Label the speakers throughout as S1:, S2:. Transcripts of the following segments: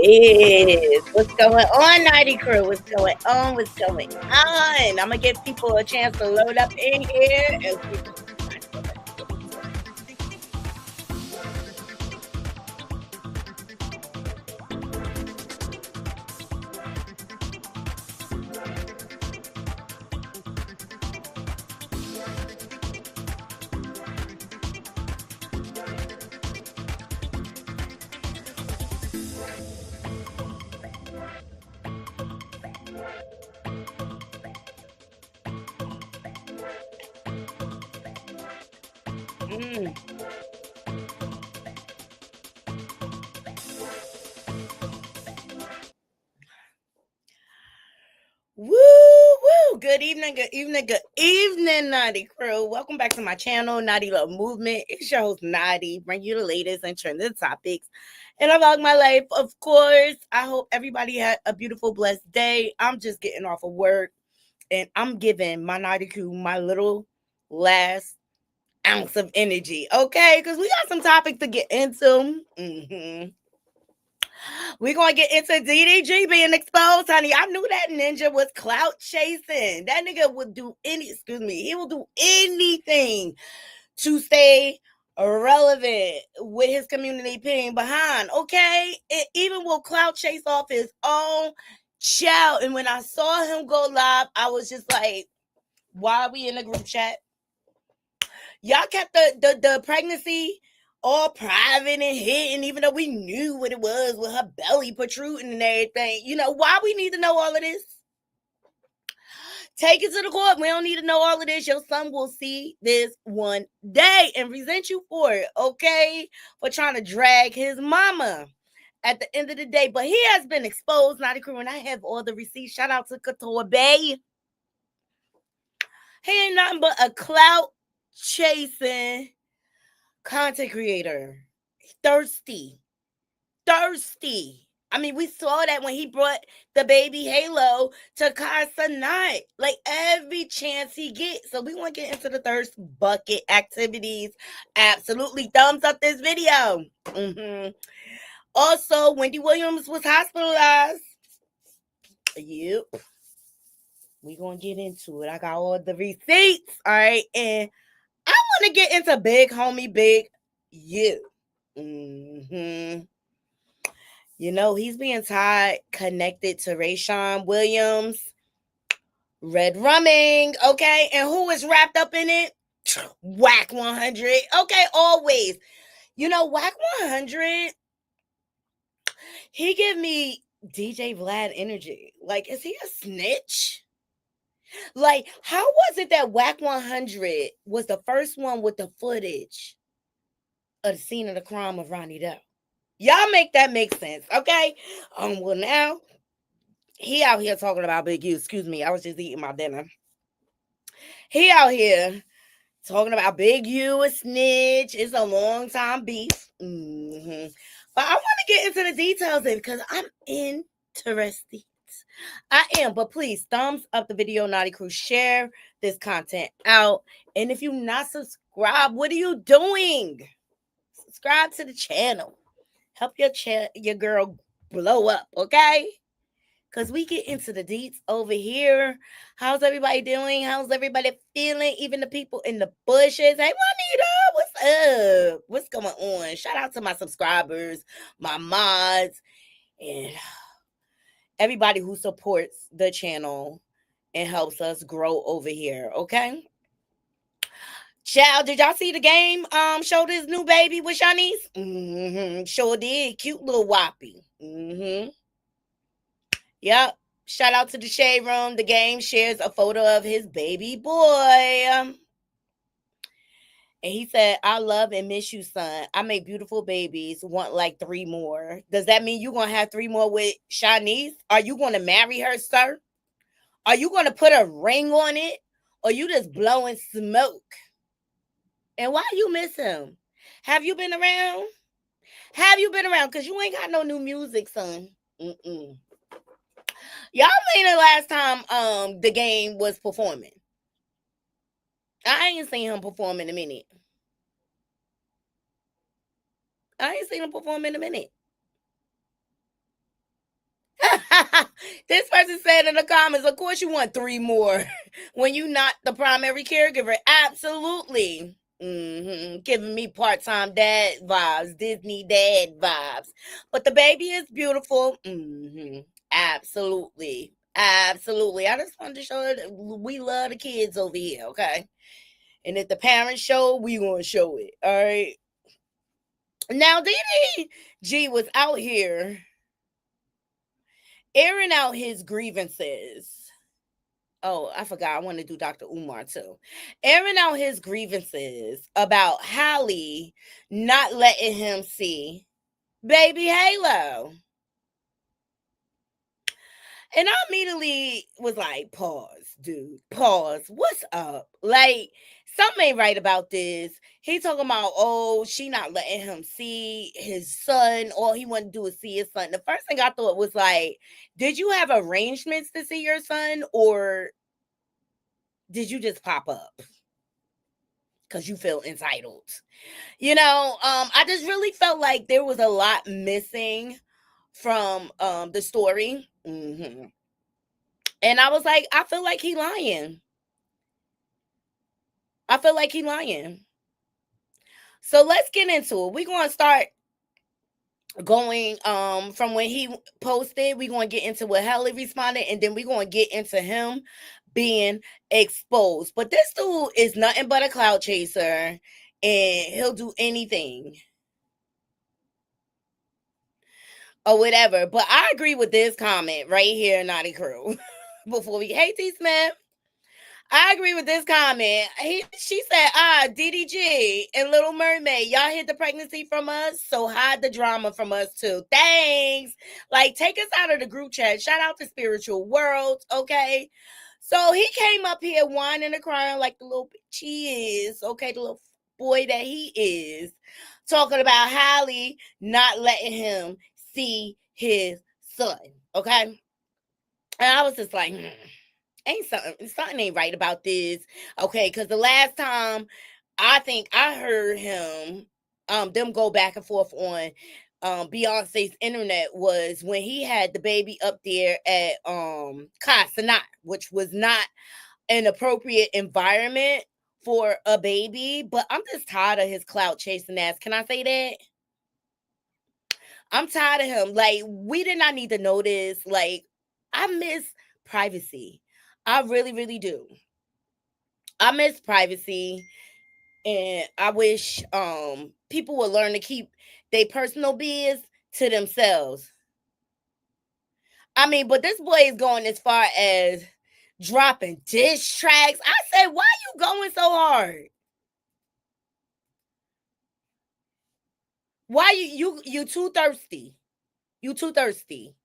S1: is. What's going on, Nighty Crew? What's going on? What's going on? I'm gonna give people a chance to load up in here and we just not gonna get into it. Mm. Woo woo! Good evening, Naughty Crew. Welcome back to my channel, Naughty Love Movement. It's your host, Naughty, bring you the latest and trending topics. And I vlog my life, of course. I hope everybody had a beautiful, blessed day. I'm just getting off of work, and I'm giving my Naughty Crew my little last ounce of energy, okay? Because we got some topics to get into. We're gonna get into DDG being exposed, honey. I knew that ninja was clout chasing. That nigga would do he will do anything to stay relevant with his community being behind. Okay. It even will clout chase off his own child. And when I saw him go live, I was just like, why are we in the group chat? Y'all kept the pregnancy all private and hidden, even though we knew what it was with her belly protruding and everything. You know, why we need to know all of this? Take it to the court. We don't need to know all of this. Your son will see this one day and resent you for it, okay? For trying to drag his mama at the end of the day. But he has been exposed, Naughty Crew, and I have all the receipts. Shout out to Couture Bay. He ain't nothing but a clout chasing content creator. Thirsty. I mean, we saw that when he brought the baby Halo to Casa Night. Like every chance he gets. So we want to get into the thirst bucket activities. Absolutely. Thumbs up this video. Also, Wendy Williams was hospitalized. Yep. We gonna get into it. I got all the receipts. All right. And I want to get into big homie, big you. You know, he's being tied, connected to Rayshawn Williams, Redrumming, okay? And who is wrapped up in it? Whack 100, okay? Always. You know, Whack 100, he give me DJ Vlad energy. Like, is he a snitch? Like, how was it that Whack 100 was the first one with the footage of the scene of the crime of Ronnie Doe? Y'all make that make sense, okay? Well, now he out here talking about Big U. Excuse me, I was just eating my dinner. He out here talking about Big U a snitch. It's a long time beef. But I want to get into the details of it because I'm interested. I am, but please thumbs up the video, Naughty Crew. Share this content out. And if you're not subscribed, what are you doing? Subscribe to the channel. Help your girl blow up, okay? Because we get into the deets over here. How's everybody doing? How's everybody feeling? Even the people in the bushes. Hey, Juanita, what's up? What's going on? Shout out to my subscribers, my mods, and everybody who supports the channel and helps us grow over here, okay? Child, did y'all see the game? Showed his new baby with Shanice? Sure did. Cute little whoppy. Yep. Shout out to the Shade Room. The game shares a photo of his baby boy. And he said, I love and miss you, son. I make beautiful babies. Want like 3 more. Does that mean you're going to have 3 more with Shanice? Are you going to marry her, sir? Are you going to put a ring on it? Or you just blowing smoke? And why you miss him? Have you been around? Have you been around? Because you ain't got no new music, son. Y'all mean the last time the game was performing? I ain't seen him perform in a minute. This person said in the comments, of course you want 3 more when you not the primary caregiver. Absolutely. Giving me part-time dad vibes, Disney dad vibes. But the baby is beautiful. Absolutely. Absolutely. I just wanted to show that we love the kids over here, okay? And if the parents show, we gonna show it. All right. Now DDG was out here airing out his grievances. Oh, I forgot. I want to do Dr. Umar too. Airing out his grievances about Hallie not letting him see baby Halo. And I immediately was like, pause, dude. Pause. What's up? Like, something ain't right about this. He talking about, oh, she not letting him see his son. All he want to do is see his son. The first thing I thought was like, did you have arrangements to see your son, or did you just pop up because you feel entitled? I just really felt like there was a lot missing from the story. And I was like, I feel like he lying. So let's get into it. We're going to start going from when he posted. We're going to get into what Hallie responded, and then we're going to get into him being exposed. But this dude is nothing but a clout chaser, and he'll do anything or whatever. But I agree with this comment right here, Naughty Crew. Before we, hey T Smith, I agree with this comment. She said, DDG and Little Mermaid, y'all hid the pregnancy from us, so hide the drama from us too. Thanks. Like, take us out of the group chat. Shout out to Spiritual World, okay? So he came up here whining and crying like the little bitch he is, okay? The little boy that he is, talking about Hallie not letting him see his son, okay? And I was just like, ain't something ain't right about this, okay? Because the last time I think I heard him, them go back and forth on Beyonce's internet was when he had the baby up there at Casanat, which was not an appropriate environment for a baby. But I'm just tired of his clout chasing ass. Can I say that? I'm tired of him. Like, we did not need to know this. Like, I miss privacy. I really, really do. I miss privacy, and I wish people would learn to keep their personal biz to themselves. I mean, but this boy is going as far as dropping diss tracks. I said, why are you going so hard? Why you too thirsty? You too thirsty.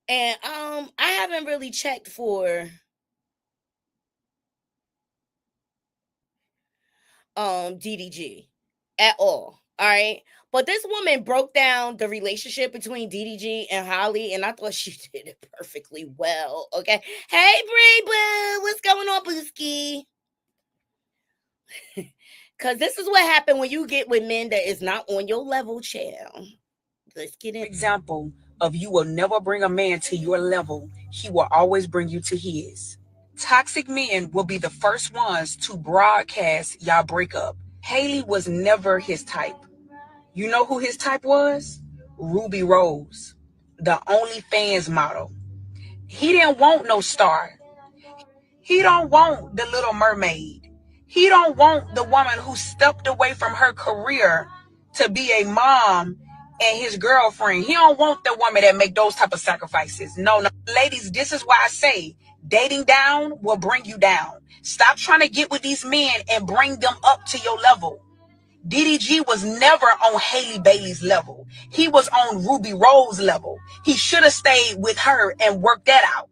S1: And I haven't really checked for DDG at all. All right. But this woman broke down the relationship between DDG and Holly, and I thought she did it perfectly well. Okay. Hey, Bree Boo, what's going on, Booski? Because this is what happened when you get with men that is not on your level, child. Let's get in.
S2: Example of you will never bring a man to your level. He will always bring you to his. Toxic men will be the first ones to broadcast y'all breakup. Haley was never his type. You know who his type was? Ruby Rose, the OnlyFans model. He didn't want no star. He don't want the Little Mermaid. He don't want the woman who stepped away from her career to be a mom and his girlfriend. He don't want the woman that make those type of sacrifices. No. Ladies, this is why I say dating down will bring you down. Stop trying to get with these men and bring them up to your level. DDG was never on Haley Bailey's level. He was on Ruby Rose level. He should have stayed with her and worked that out.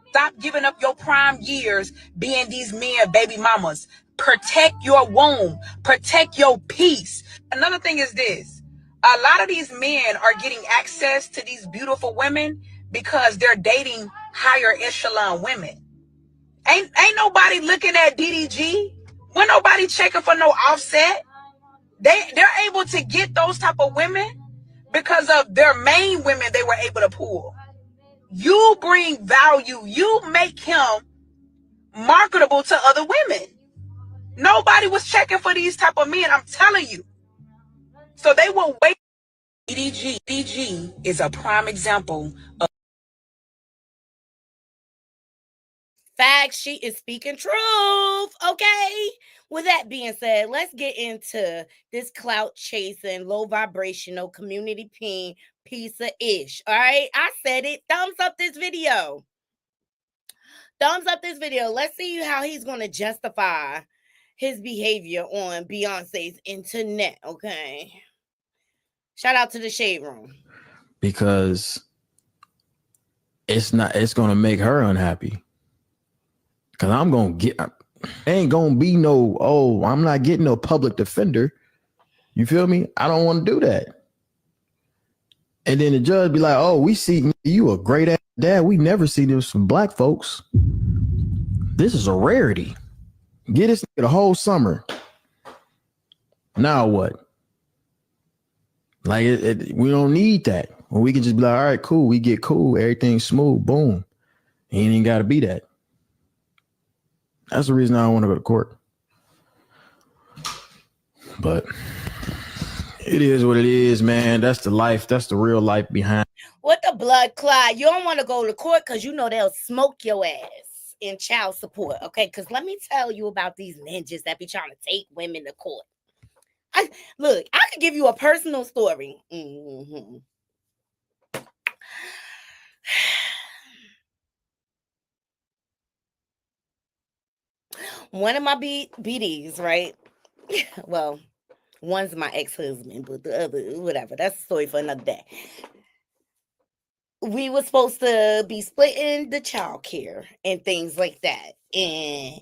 S2: Stop giving up your prime years being these men baby mamas. Protect your womb. Protect your peace. Another thing is this. A lot of these men are getting access to these beautiful women because they're dating higher echelon women. Ain't nobody looking at DDG. When nobody checking for no offset. They're able to get those type of women because of their main women they were able to pull. You bring value. You make him marketable to other women. Nobody was checking for these type of men, I'm telling you. So they will wait. DDG is a prime example of
S1: Facts, she is speaking truth. Okay. With that being said, let's get into this clout chasing, low vibrational community peen piece of ish. All right. I said it. Thumbs up this video. Thumbs up this video. Let's see how he's going to justify his behavior on Beyonce's internet. Okay. Shout out to the Shade Room.
S3: Because it's going to make her unhappy. Because ain't going to be I'm not getting no public defender. You feel me? I don't want to do that. And then the judge be like, oh, we see you a great ass dad. We never see this from black folks. This is a rarity. Get this nigga the whole summer. Now what? Like, we don't need that. Well, we can just be like, all right, cool. We get cool. Everything's smooth. Boom. He ain't got to be that. That's the reason I don't want to go to court. But it is what it is, man. That's the life. That's the real life behind.
S1: What the blood clot? You don't want to go to court because you know they'll smoke your ass in child support. Okay, because let me tell you about these ninjas that be trying to take women to court. I could give you a personal story. Mm-hmm. One of my BDs, right? Well, one's my ex-husband, but the other, whatever. That's a story for another day. We were supposed to be splitting the child care and things like that. And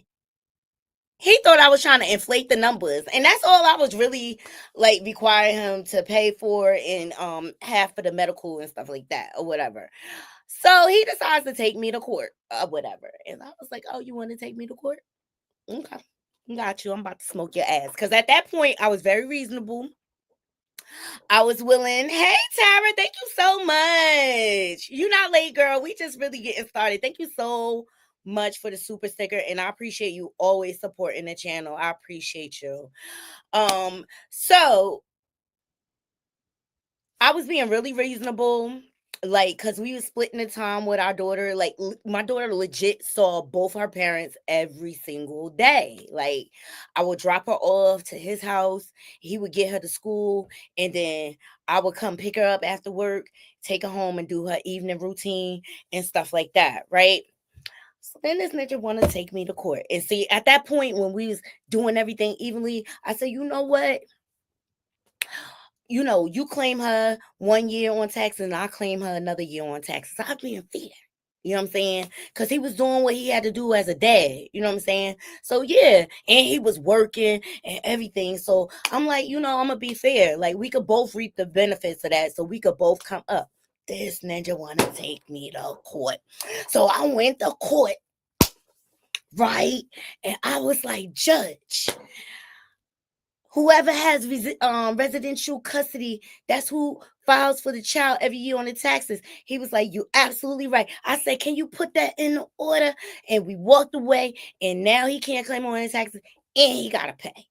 S1: he thought I was trying to inflate the numbers. And that's all I was really like requiring him to pay for and half for the medical and stuff like that or whatever. So he decides to take me to court or whatever. And I was like, oh, you want to take me to court? Okay. Got you. I'm about to smoke your ass. Because at that point, I was very reasonable. I was willing. Hey, Tara, thank you so much. You're not late, girl. We just really getting started. Thank you so much for the super sticker. And I appreciate you always supporting the channel. I appreciate you. So I was being really reasonable. Like, because we was splitting the time with our daughter. Like, my daughter legit saw both her parents every single day. Like, I would drop her off to his house. He would get her to school. And then I would come pick her up after work, take her home and do her evening routine and stuff like that, right? So then this ninja wanted to take me to court. And see, at that point, when we was doing everything evenly, I said, you know what? You know, you claim her 1 year on taxes and I claim her another year on taxes. I'm being fair. You know what I'm saying? Because he was doing what he had to do as a dad. You know what I'm saying? So, yeah. And he was working and everything. So, I'm like, you know, I'm going to be fair. Like, we could both reap the benefits of that. So, we could both come up. This ninja want to take me to court. So, I went to court, right? And I was like, judge, whoever has residential custody, that's who files for the child every year on the taxes. He was like, you absolutely right. I said, can you put that in the order? And we walked away, and now he can't claim on his taxes, and he got to pay.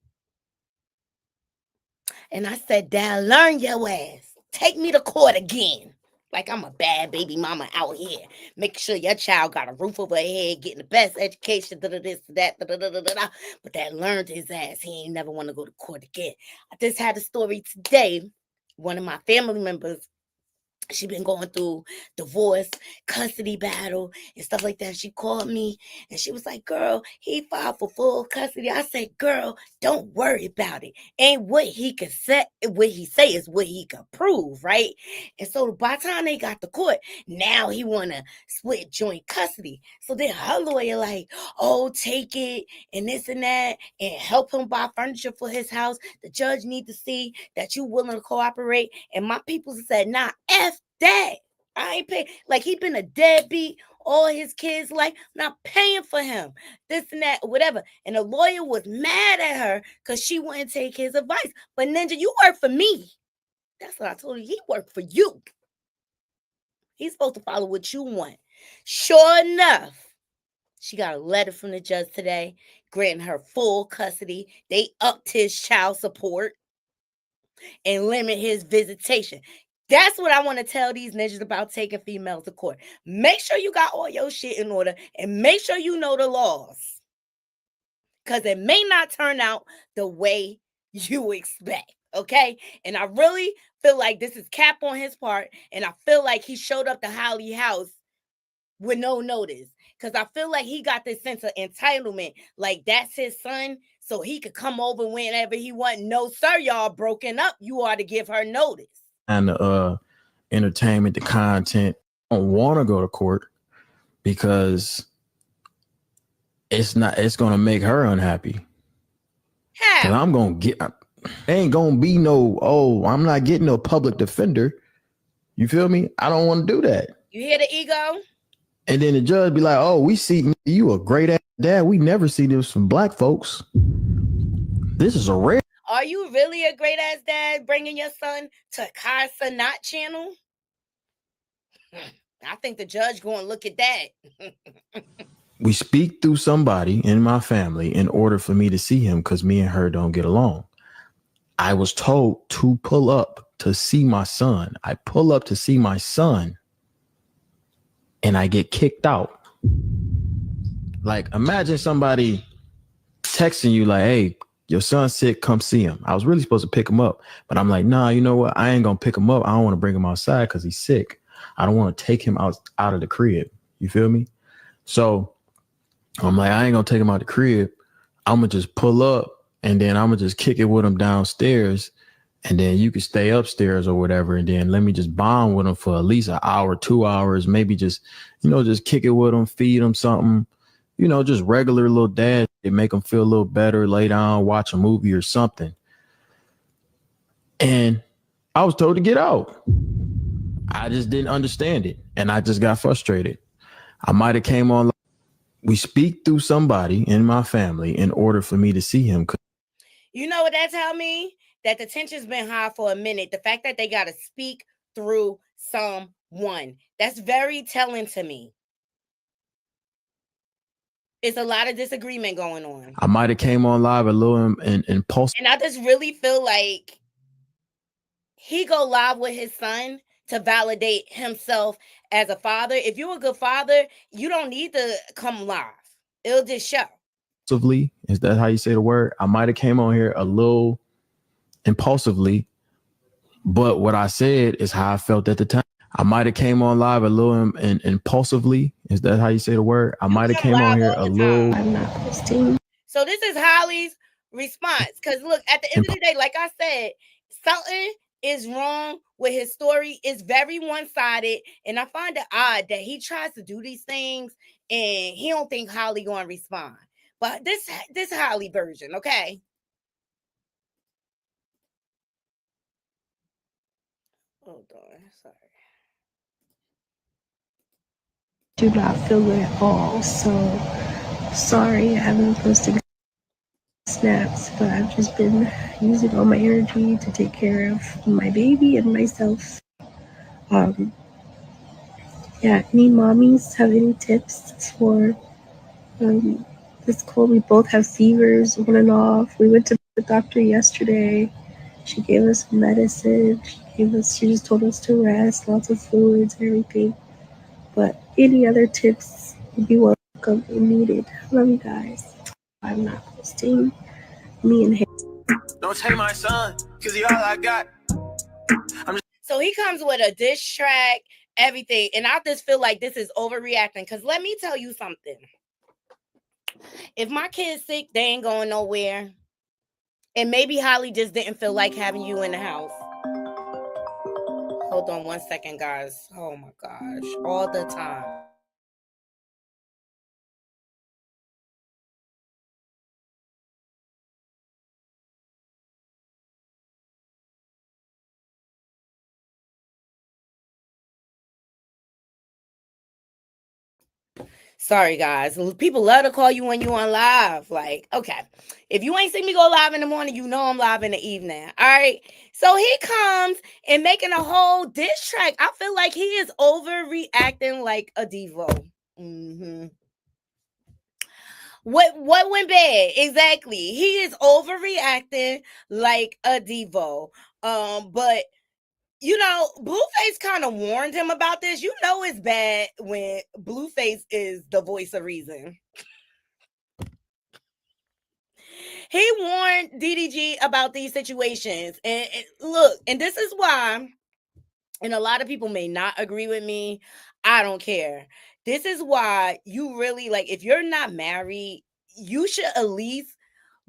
S1: And I said, Dad, learn your ass. Take me to court again. Like I'm a bad baby mama out here. Make sure your child got a roof over her head, getting the best education, this, that, But that learned his ass. He ain't never want to go to court again. I just had a story today. One of my family members, she been going through divorce, custody battle, and stuff like that. She called me and she was like, girl, he filed for full custody. I said, girl, don't worry about it. Ain't what he can say, what he say is what he can prove, right? And so by the time they got to court, now he wanna split joint custody. So then her lawyer like, oh, take it and this and that and help him buy furniture for his house. The judge need to see that you willing to cooperate. And my people said, nah, F that. I ain't paying. Like he been a deadbeat all his kids' life. I'm not paying for him. This and that, whatever. And the lawyer was mad at her because she wouldn't take his advice. But Ninja, you work for me. That's what I told you. He worked for you. He's supposed to follow what you want. Sure enough, she got a letter from the judge today granting her full custody. They upped his child support and limit his visitation. That's what I want to tell these niggas about taking females to court. Make sure you got all your shit in order and make sure you know the laws. Because it may not turn out the way you expect. Okay. And I really feel like this is cap on his part. And I feel like he showed up to Holly house with no notice. Because I feel like he got this sense of entitlement. Like that's his son. So he could come over whenever he want. No, sir, y'all broken up. You ought to give her notice.
S3: And the entertainment, the content, I don't want to go to court because it's going to make her unhappy.
S1: How?
S3: Because I'm going to get, ain't going to be no, I'm not getting no public defender. You feel me? I don't want to do that.
S1: You hear the ego?
S3: And then the judge be like, we see you a great ass dad. We never see this from black folks. This is a rare.
S1: Are you really a great ass dad bringing your son to Kai Sanat channel? I think the judge going to look at that.
S3: We speak through somebody in my family in order for me to see him because me and her don't get along. I was told to pull up to see my son. I pull up to see my son and I get kicked out. Like, imagine somebody texting you like, hey, your son's sick, come see him. I was really supposed to pick him up, but I'm like, nah, you know what? I ain't going to pick him up. I don't want to bring him outside because he's sick. I don't want to take him out of the crib. You feel me? So I'm like, I ain't going to take him out the crib. I'm going to just pull up and then I'm going to just kick it with him downstairs. And then you can stay upstairs or whatever. And then let me just bond with him for at least an hour, 2 hours, maybe just, just kick it with him, feed him something, just regular little dad. It make him feel a little better, lay down, watch a movie or something. And I was told to get out. I just didn't understand it. And I just got frustrated. I might have came on. We speak through somebody in my family in order for me to see him.
S1: You know what that tell me? That the tension's been high for a minute. The fact that they got to speak through someone. That's very telling to me. It's a lot of disagreement going on.
S3: I might have came on live a little impulsive.
S1: And I just really feel like he go live with his son to validate himself as a father. If you're a good father, you don't need to come live. It'll just show.
S3: Is that how you say the word? I might have came on here a little impulsively, but what I said is how I felt at the time. I might have came on live a little impulsively. Is that how you say the word? I might have came on here a little.
S4: I'm not posting.
S1: So this is Holly's response. Because look, at the end of the day, like I said, something is wrong with his story. It's very one-sided. And I find it odd that he tries to do these things and he don't think Holly gonna respond. But this Holly version, okay? Hold on, sorry.
S4: Do not feel good at all. So sorry I haven't been posting snaps, but I've just been using all my energy to take care of my baby and myself. Any mommies have any tips for this cold? We both have fevers on and off. We went to the doctor yesterday. She gave us medicine. She just told us to rest, lots of fluids and everything. But any other tips would be welcome and needed. Love you guys. I'm not posting. Me and him.
S3: Don't take my son, because he all I got.
S1: So he comes with a diss track, everything. And I just feel like this is overreacting. Because let me tell you something. If my kid's sick, they ain't going nowhere. And maybe Holly just didn't feel like having you in the house. Hold on 1 second, guys. Oh my gosh. All the time. Sorry, guys. People love to call you when you on live. Like, okay. If you ain't seen me go live in the morning, you know I'm live in the evening. All right. So he comes and making a whole diss track. I feel like he is overreacting like a Devo. Mm-hmm. What went bad? Exactly. He is overreacting like a Devo. But you know, Blueface kind of warned him about this. You know it's bad when Blueface is the voice of reason. He warned DDG about these situations. And look, and this is why, and a lot of people may not agree with me. I don't care. This is why you really, like, if you're not married, you should at least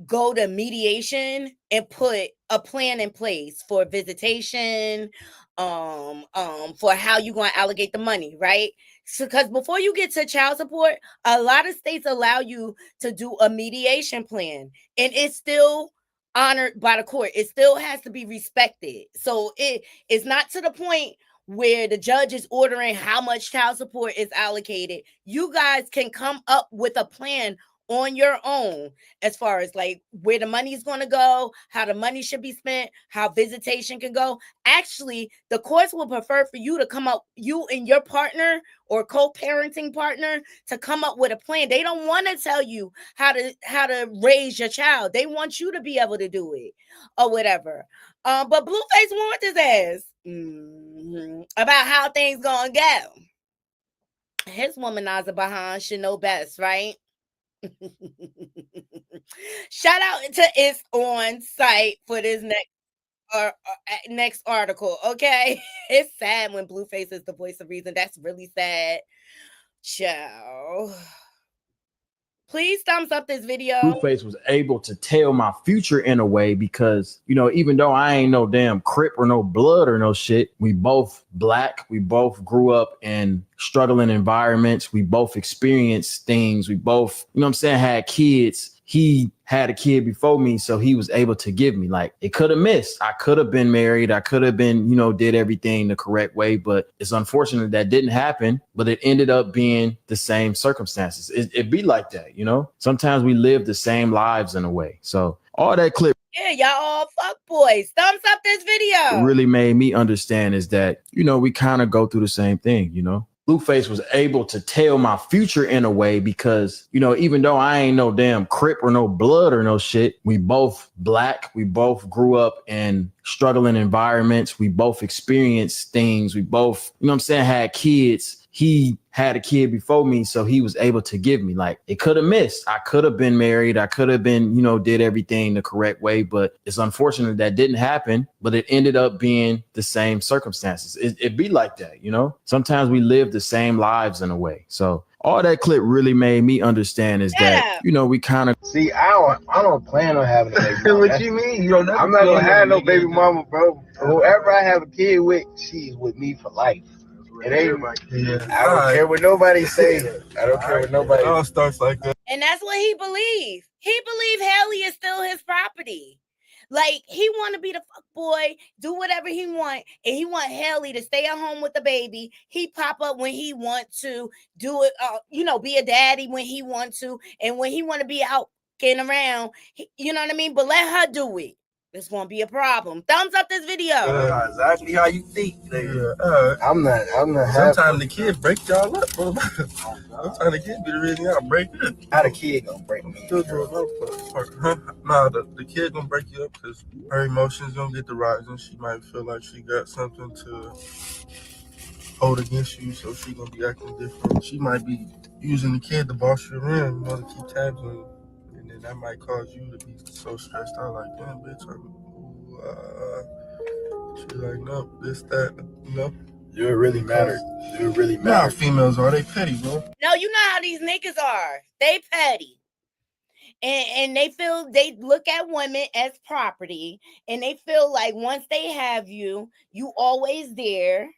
S1: go to mediation and put a plan in place for visitation, for how you're going to allocate the money, right? So because before you get to child support, a lot of states allow you to do a mediation plan, and it's still honored by the court. It still has to be respected. So it's not to the point where the judge is ordering how much child support is allocated. You guys can come up with a plan on your own, as far as like where the money is going to go, how the money should be spent, how visitation can go. Actually, the courts will prefer for you to come up, you and your partner or co-parenting partner, to come up with a plan. They don't want to tell you how to raise your child. They want you to be able to do it or whatever. But Blueface warned his ass about how things gonna go. His womanizer behind should know best, right? Shout out to It's On Site for this next article. Okay, it's sad when Blueface is the voice of reason. That's really sad. Ciao. Please thumbs up this video.
S3: Blueface was able to tell my future in a way because, you know, even though I ain't no damn Crip or no blood or no shit, we both black. We both grew up in struggling environments. We both experienced things. We both, you know what I'm saying, had kids. He had a kid before me, so he was able to give me, like, it could have missed. I could have been married. I could have been, you know, did everything the correct way, but it's unfortunate that didn't happen, but it ended up being the same circumstances. It be like that, you know? Sometimes we live the same lives in a way. So all that clip.
S1: Yeah, y'all all fuck boys. Thumbs up this video.
S3: Really made me understand is that, you know, we kind of go through the same thing, you know? Blueface was able to tell my future in a way because, you know, even though I ain't no damn Crip or no blood or no shit, we both black. We both grew up in struggling environments. We both experienced things. We both, you know what I'm saying, had kids. He had a kid before me, so he was able to give me, like, it could have missed. I could have been married. I could have been, you know, did everything the correct way, but it's unfortunate that didn't happen, but it ended up being the same circumstances. It be like that, you know? Sometimes we live the same lives in a way. So all that clip really made me understand is that, you know, we kind of
S5: see. I don't plan on having a baby mama. What you mean? You don't know? I'm not gonna have no baby mama, bro. Whoever I have a kid with, she's with me for life. It ain't. I don't care what nobody say. I don't care what nobody. It all starts like that.
S1: And that's what he believes. He believes Haley is still his property. Like, he want to be the fuck boy, do whatever he want, and he want Haley to stay at home with the baby. He pop up when he want to, do it, you know, be a daddy when he want to, and when he want to be out getting around, you know what I mean? But let her do it. This won't be a problem. Thumbs up this video.
S5: Exactly how you think. I'm not. Sometimes the kid break y'all up, bro. Sometimes the kid be the reason y'all break up. How the kid gonna break me? Nah, the kid gonna break you up because her emotions gonna get to rising. She might feel like she got something to hold against you, so she gonna be acting different. She might be using the kid to boss you around, you know, to keep tabs on you. And then that might cause you to be so stressed out, like, damn, bitch, she's like, no, this, that, you know. Do it really matter? Do it really matter? Nah, females are, they petty, bro.
S1: No, you know how these niggas are. They petty. And they feel, they look at women as property, and they feel like once they have you, you always there.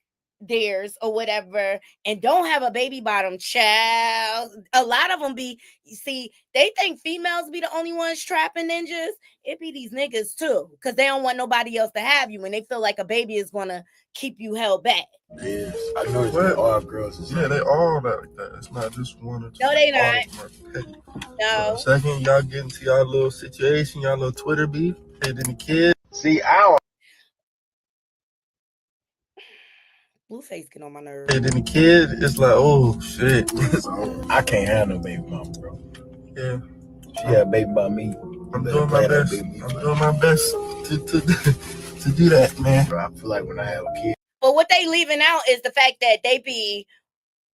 S1: theirs or whatever and don't have a baby bottom, child. A lot of them be, you see, they think females be the only ones trapping ninjas. It be these niggas too, because they don't want nobody else to have you and they feel like a baby is gonna keep you held back.
S5: Yes, I know they all girls. Yeah, they all like that. It's not just one or two.
S1: No, they not.
S5: No. The second y'all get into y'all little situation, y'all little Twitter beef, and then the kid. See, I don't.
S1: Blueface get on my nerves.
S5: And then the kid, it's like, oh shit.
S3: I can't have no baby mama, bro.
S5: Yeah.
S3: She had a baby by me.
S5: I'm doing my best. I'm doing my best to do that, man.
S3: Bro, I feel like when I have a kid.
S1: But what they leaving out is the fact that they be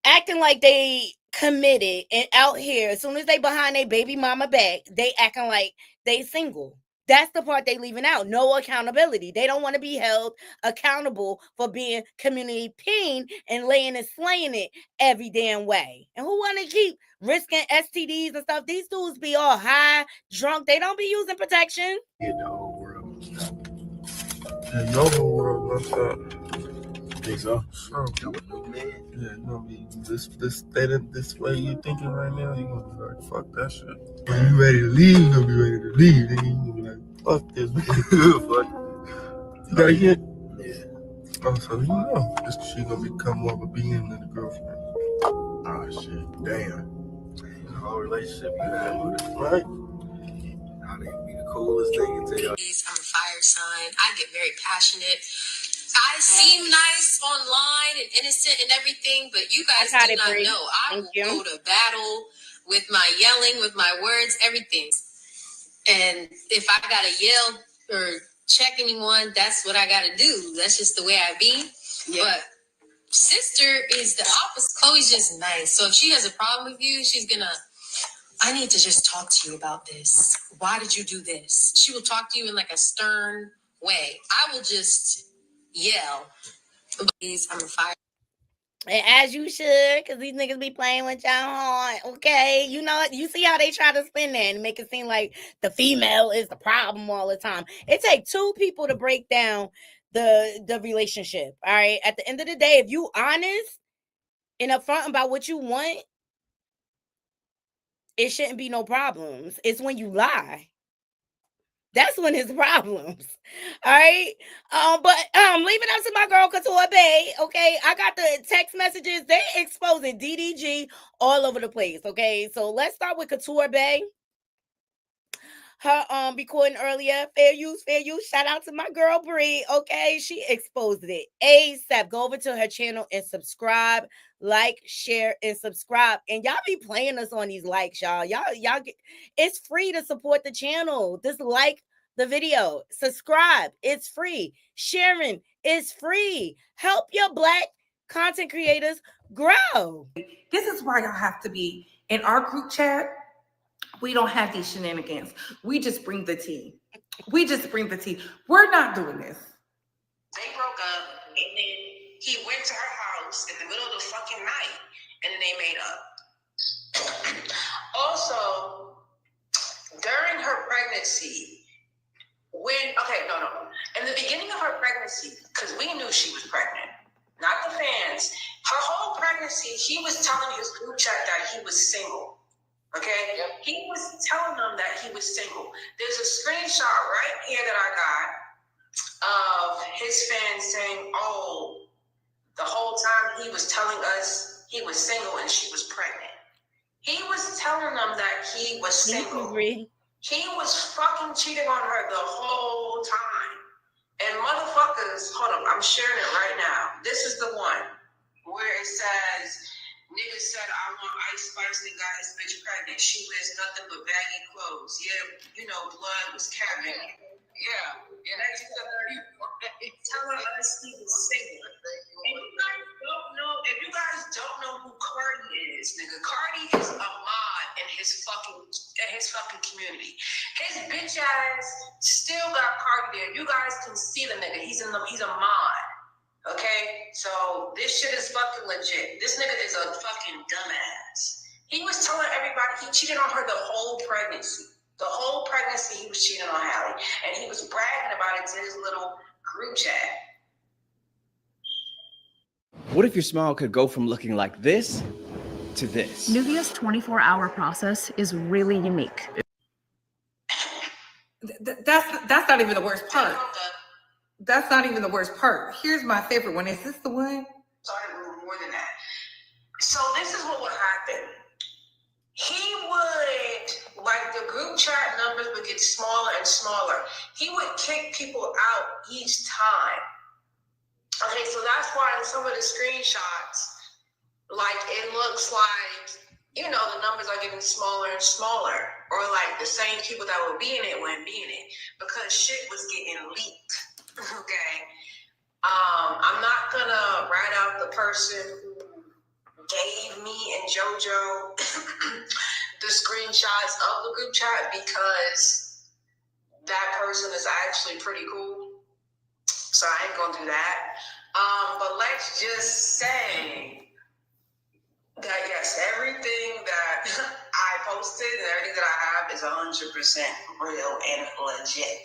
S1: acting like they committed and out here. As soon as they behind their baby mama back, they acting like they single. That's the part they leaving out. No accountability. They don't want to be held accountable for being community peen and laying and slaying it every damn way. And who want to keep risking STDs and stuff? These dudes be all high, drunk. They don't be using protection.
S3: Yeah, the whole world.
S5: Yeah, your whole world what's up.
S3: Think so?
S5: Sure. Yeah, you gonna be this way you thinking right now, you gonna be like, fuck that shit. When you ready to leave, you gonna be ready to leave. Then you gonna be like, fuck this, man. Fuck. You gotta get. Yeah. Oh, so you know, she gonna become more of a being than a girlfriend.
S3: Oh shit, damn. The whole relationship you had with her,
S5: right?
S3: How they be the coolest thing until y'all.
S6: I'm a fire sign. I get very passionate. I seem nice online and innocent and everything, but you guys do not know. I will go to battle with my yelling, with my words, everything. And if I gotta yell or check anyone, that's what I gotta do. That's just the way I be. Yeah. But sister is the opposite. Chloe's just nice. So if she has a problem with you, she's gonna, I need to just talk to you about this. Why did you do this? She will talk to you in like a stern way. I will just yell. Please, I'm a fire.
S1: And as you should, because these niggas be playing with y'all heart, okay? You know, you see how they try to spin that and make it seem like the female is the problem all the time. It takes two people to break down the relationship, all right? At the end of the day, if you honest and upfront about what you want, it shouldn't be no problems. It's when you lie. That's when it's problems. All right. But leave it up to my girl Couture Bay. Okay. I got the text messages. They exposing DDG all over the place. Okay. So let's start with Couture Bay. Her recording earlier. Fair use. Shout out to my girl Bree. Okay. She exposed it. ASAP. Go over to her channel and subscribe. Like, share, and subscribe. And y'all be playing us on these likes, y'all. Y'all get, it's free to support the channel. Just like the video. Subscribe. It's free. Sharing is free. Help your Black content creators grow.
S2: This is why y'all have to be in our group chat. We don't have these shenanigans. We just bring the tea. We're not doing this.
S6: They broke up, and then he went to her house in the middle of the fucking night, and then they made up. Also, during her pregnancy, in the beginning of her pregnancy, because we knew she was pregnant, not the fans, her whole pregnancy, he was telling his group chat that he was single. Okay? Yep. He was telling them that he was single. There's a screenshot right here that I got of his fans saying, oh, the whole time he was telling us he was single and she was pregnant. He was telling them that he was single. He was fucking cheating on her the whole time. And motherfuckers, hold up, I'm sharing it right now. This is the one where it says, nigga said, I want Ice Spice and got his bitch pregnant. She wears nothing but baggy clothes. Yeah, you know, blood was Kevin. Yeah. Telling us he was single. If you guys don't know who Cardi is, nigga, Cardi is a mod in his fucking community. His bitch ass still got Cardi there. You guys can see the nigga. He's a mod. Okay, so this shit is fucking legit. This nigga is a fucking dumbass. He was telling everybody he cheated on her the whole pregnancy. The whole pregnancy he was cheating on Hallie. And he was bragging about it to his little group chat.
S7: What if your smile could go from looking like this to this?
S8: Nuvia's 24-hour process is really unique.
S9: That's not even the worst part. That's not even the worst part. Here's my favorite one. Is this the one?
S6: Started more than that. So this is what would happen. He would, like, the group chat numbers would get smaller and smaller. He would kick people out each time. Okay, so that's why in some of the screenshots, like, it looks like, you know, the numbers are getting smaller and smaller. Or like the same people that were being it wouldn't be in it. Because shit was getting leaked. Okay? I'm not gonna write out the person who gave me and JoJo the screenshots of the group chat because that person is actually pretty cool. So I ain't gonna do that. But let's just say that yes, everything that I posted and everything that I have is 100% real and legit.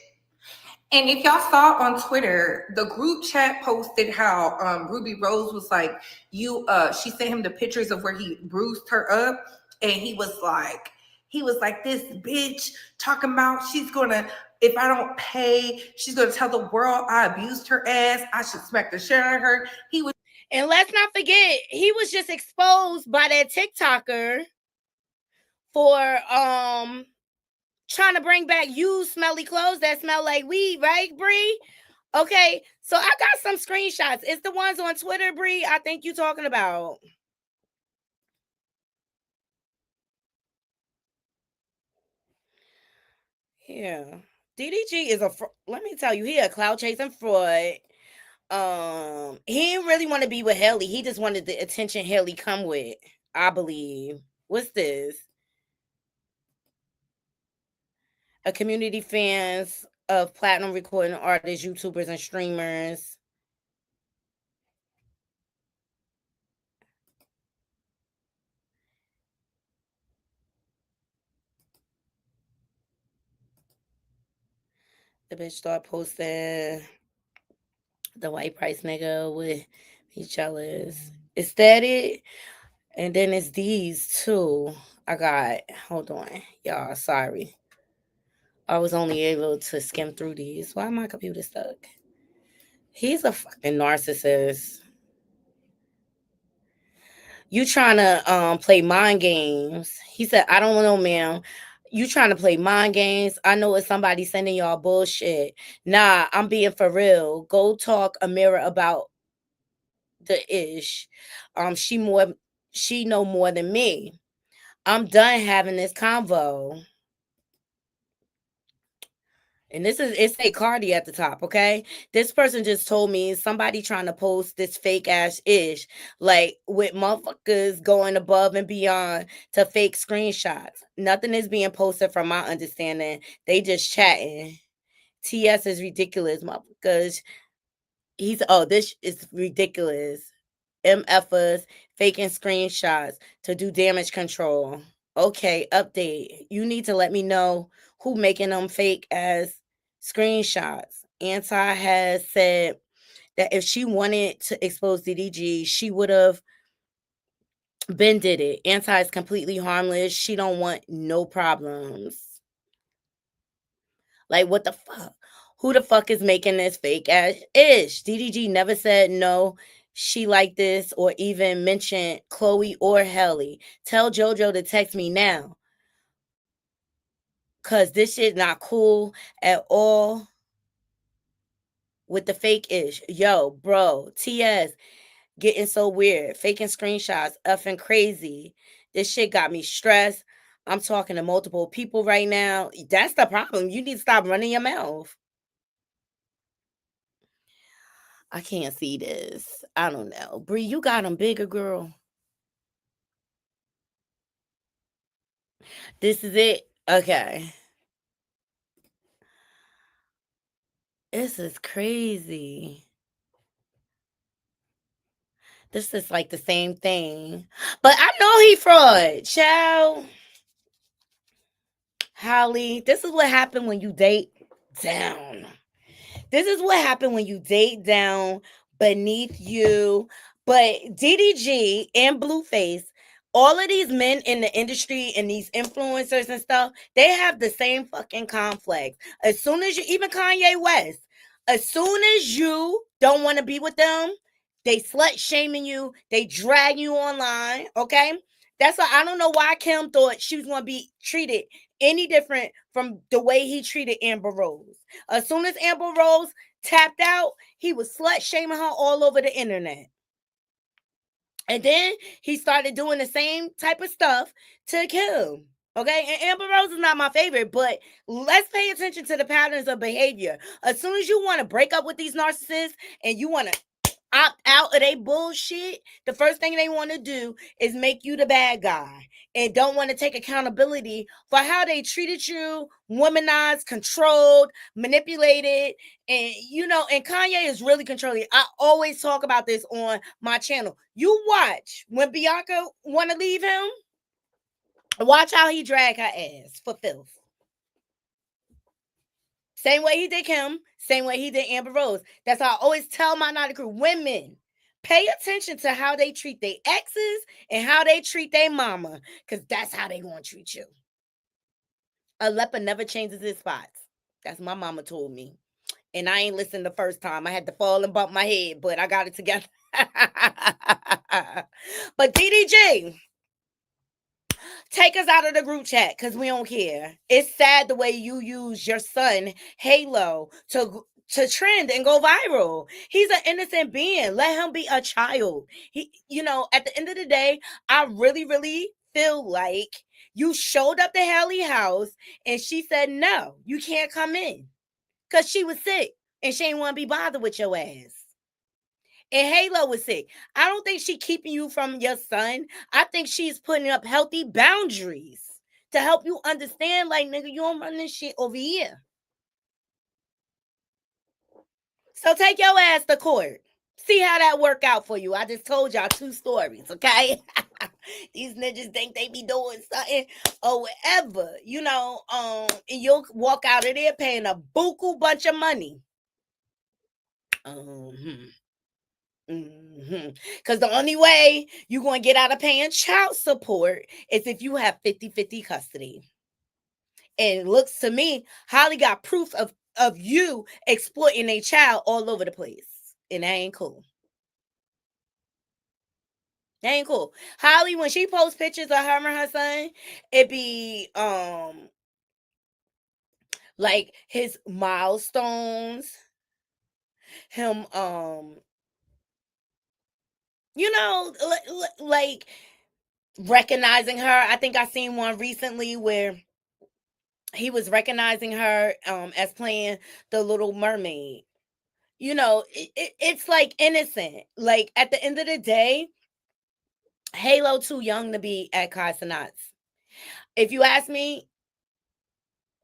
S9: And if y'all saw on Twitter, the group chat posted how Ruby Rose was like, she sent him the pictures of where he bruised her up, and he was like, this bitch talking about if I don't pay, she's gonna tell the world I abused her ass. I should smack the shit out of her.
S1: And let's not forget, he was just exposed by that TikToker for trying to bring back used smelly clothes that smell like weed, right, Bree? Okay, so I got some screenshots. It's the ones on Twitter, Bree, I think you're talking about. Yeah. DDG is let me tell you, he a cloud chasing fraud. He didn't really want to be with Haley. He just wanted the attention Haley come with, I believe. What's this? A community fans of platinum recording artists, YouTubers, and streamers. The bitch start posting the white price nigga with be jealous. Is that it? And then it's these too. I got, hold on, y'all, sorry. I was only able to skim through these. Why my computer stuck? He's a fucking narcissist. You trying to play mind games. He said, I don't know, ma'am. You trying to play mind games? I know it's somebody sending y'all bullshit. Nah, I'm being for real. Go talk Amira about the ish. She know more than me. I'm done having this convo. And it say Cardi at the top, okay? This person just told me somebody trying to post this fake ass ish, like with motherfuckers going above and beyond to fake screenshots. Nothing is being posted from my understanding. They just chatting. TS is ridiculous, motherfuckers. This is ridiculous. MFers faking screenshots to do damage control. Okay, update. You need to let me know who making them fake as screenshots. Anti has said that if she wanted to expose DDG, she would have been did it. Anti is completely harmless. She don't want no problems. Like, what the fuck? Who the fuck is making this fake ass ish? DDG never said no. She like this or even mentioned Chloe or Helly. Tell JoJo to text me now. Cause this shit not cool at all with the fake ish. Yo, bro, TS getting so weird. Faking screenshots, effing crazy. This shit got me stressed. I'm talking to multiple people right now. That's the problem. You need to stop running your mouth. I can't see this. I don't know. Bree, you got them bigger, girl. This is it. Okay. This is crazy. This is like the same thing. But I know he fraud. Child. Holly, this is what happened when you date down. This is what happened when you date down beneath you. But DDG and Blueface, all of these men in the industry and these influencers and stuff, they have the same fucking conflict. As soon as you, even Kanye West, as soon as you don't want to be with them, they slut shaming you, they drag you online, okay? That's why I don't know why Kim thought she was going to be treated any different from the way he treated Amber Rose. As soon as Amber Rose tapped out, he was slut shaming her all over the internet. And then he started doing the same type of stuff to Kim. Okay, and Amber Rose is not my favorite, but let's pay attention to the patterns of behavior. As soon as you want to break up with these narcissists and you want to opt out of their bullshit, the first thing they want to do is make you the bad guy and don't want to take accountability for how they treated you, womanized, controlled, manipulated. And and Kanye is really controlling. I always talk about this on my channel. You watch when Bianca want to leave him, watch how he drag her ass for filth. Same way he did Kim, same way he did Amber Rose. That's how I always tell my Naughty Crew, women, pay attention to how they treat their exes and how they treat their mama, because that's how they going to treat you. A leopard never changes his spots. That's my mama told me. And I ain't listened the first time. I had to fall and bump my head, but I got it together. But DDG, take us out of the group chat because we don't care. It's sad the way you use your son, Halo, to trend and go viral. He's an innocent being. Let him be a child. He, at the end of the day, I really, really feel like you showed up to Hallie house and she said, no, you can't come in because she was sick and she didn't want to be bothered with your ass. And Halo was sick. I don't think she's keeping you from your son. I think she's putting up healthy boundaries to help you understand, like, nigga, you don't run this shit over here. So take your ass to court. See how that work out for you. I just told y'all 2 stories, okay? These niggas think they be doing something or whatever, and you'll walk out of there paying a buku bunch of money. Because the only way you're going to get out of paying child support is if you have 50-50 custody. And it looks to me, Holly got proof of you exploiting a child all over the place. And that ain't cool. That ain't cool. Holly, when she posts pictures of her and her son, it be like his milestones, him like recognizing her. I think I seen one recently where he was recognizing her as playing the Little Mermaid. It's like innocent. Like at the end of the day, Halo too young to be at Casanats. If you ask me,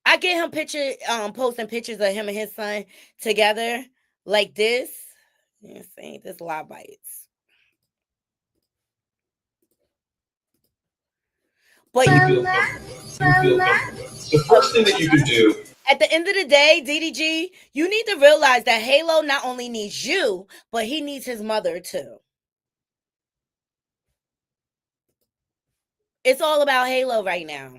S1: I get him posting pictures of him and his son together like this. See, this lie bites. But
S5: the first thing that you can do.
S1: At the end of the day, DDG, you need to realize that Halo not only needs you, but he needs his mother too. It's all about Halo right now.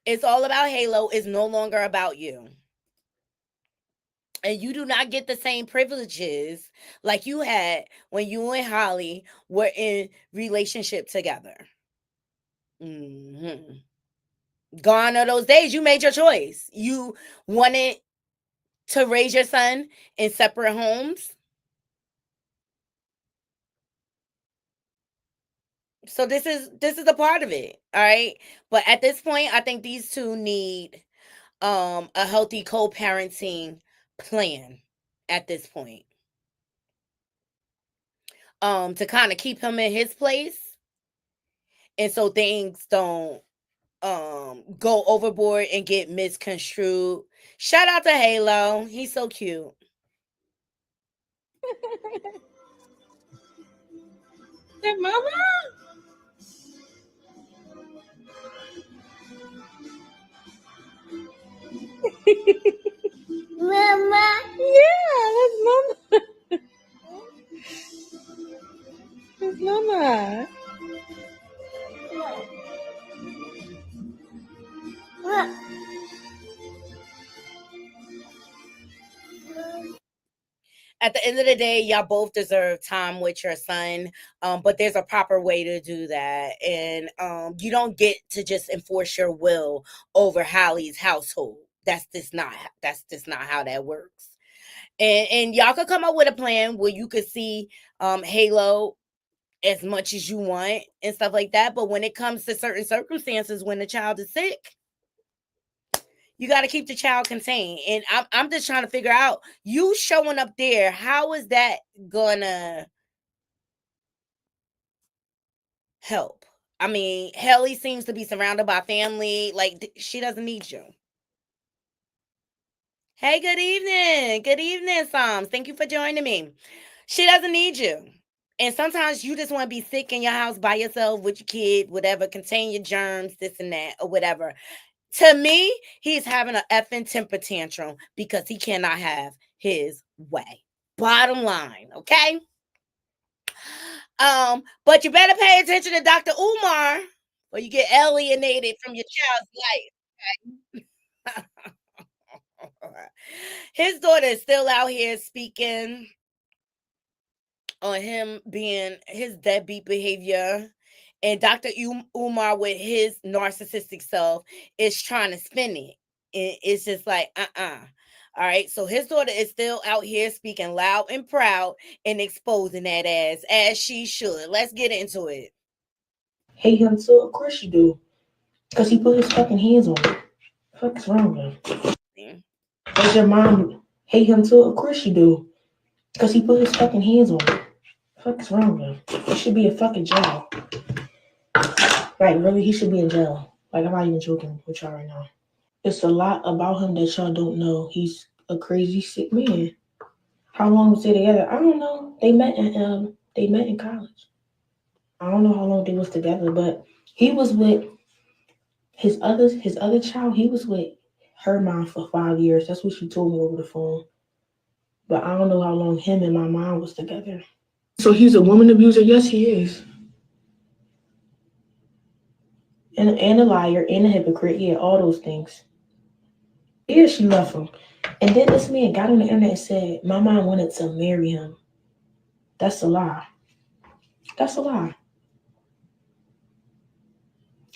S1: It's all about Halo. It's no longer about you. And you do not get the same privileges like you had when you and Holly were in relationship together. Gone are those days. You made your choice. You wanted to raise your son in separate homes. So this is a part of it. All right. But at this point, I think these two need a healthy co-parenting plan at this point. To kind of keep him in his place. And so things don't go overboard and get misconstrued. Shout out to Halo. He's so cute. Hey, mama. Mama. Yeah, that's mama.
S4: What?
S1: At the end of the day, y'all both deserve time with your son, but there's a proper way to do that, and you don't get to just enforce your will over Hallie's household. That's just not how that works. And y'all could come up with a plan where you could see Halo as much as you want and stuff like that, but when it comes to certain circumstances, when the child is sick, you got to keep the child contained. And I'm just trying to figure out, you showing up there, how is that gonna help? I mean, Helly seems to be surrounded by family. Like, she doesn't need you. Hey, good evening. Good evening, Psalms. Thank you for joining me. She doesn't need you. And sometimes you just want to be sick in your house by yourself with your kid, whatever, contain your germs, this and that, or whatever. To me, he's having an effing temper tantrum because he cannot have his way. Bottom line, okay? But you better pay attention to Dr. Umar or you get alienated from your child's life. Okay? His daughter is still out here speaking on him being his deadbeat behavior. And Dr. Umar, with his narcissistic self, is trying to spin it. It's just like, All right. So his daughter is still out here speaking loud and proud and exposing that ass as she should. Let's get into it.
S10: Hate him too? Of course you do. Because he put his fucking hands on it. What's wrong with him? Does your mom hate him too? Of course you do. Because he put his fucking hands on it. What's wrong with him? He should be in fucking jail. Like, really, he should be in jail. Like, I'm not even joking with y'all right now. It's a lot about him that y'all don't know. He's a crazy, sick man. How long was they together? I don't know. They met in college. I don't know how long they was together, but he was with his other child. He was with her mom for 5 years. That's what she told me over the phone. But I don't know how long him and my mom was together. So he's a woman abuser? Yes, he is. And a liar and a hypocrite. Yeah, all those things. Yeah, she left him. And then this man got on the internet and said, my mom wanted to marry him. That's a lie. That's a lie.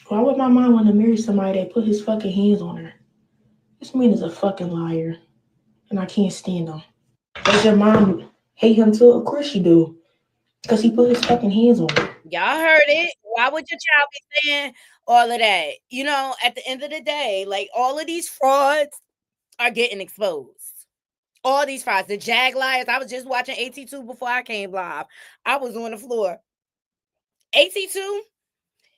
S10: Why would my mom want to marry somebody that put his fucking hands on her? This man is a fucking liar. And I can't stand him. Does your mom hate him too? Of course you do. Because he put his fucking hands on her.
S1: Y'all heard it. Why would your child be saying all of that? You know, at the end of the day, like, all of these frauds are getting exposed. All these frauds, the Jag liars. I was just watching AT2 before I came live. I was on the floor. AT2,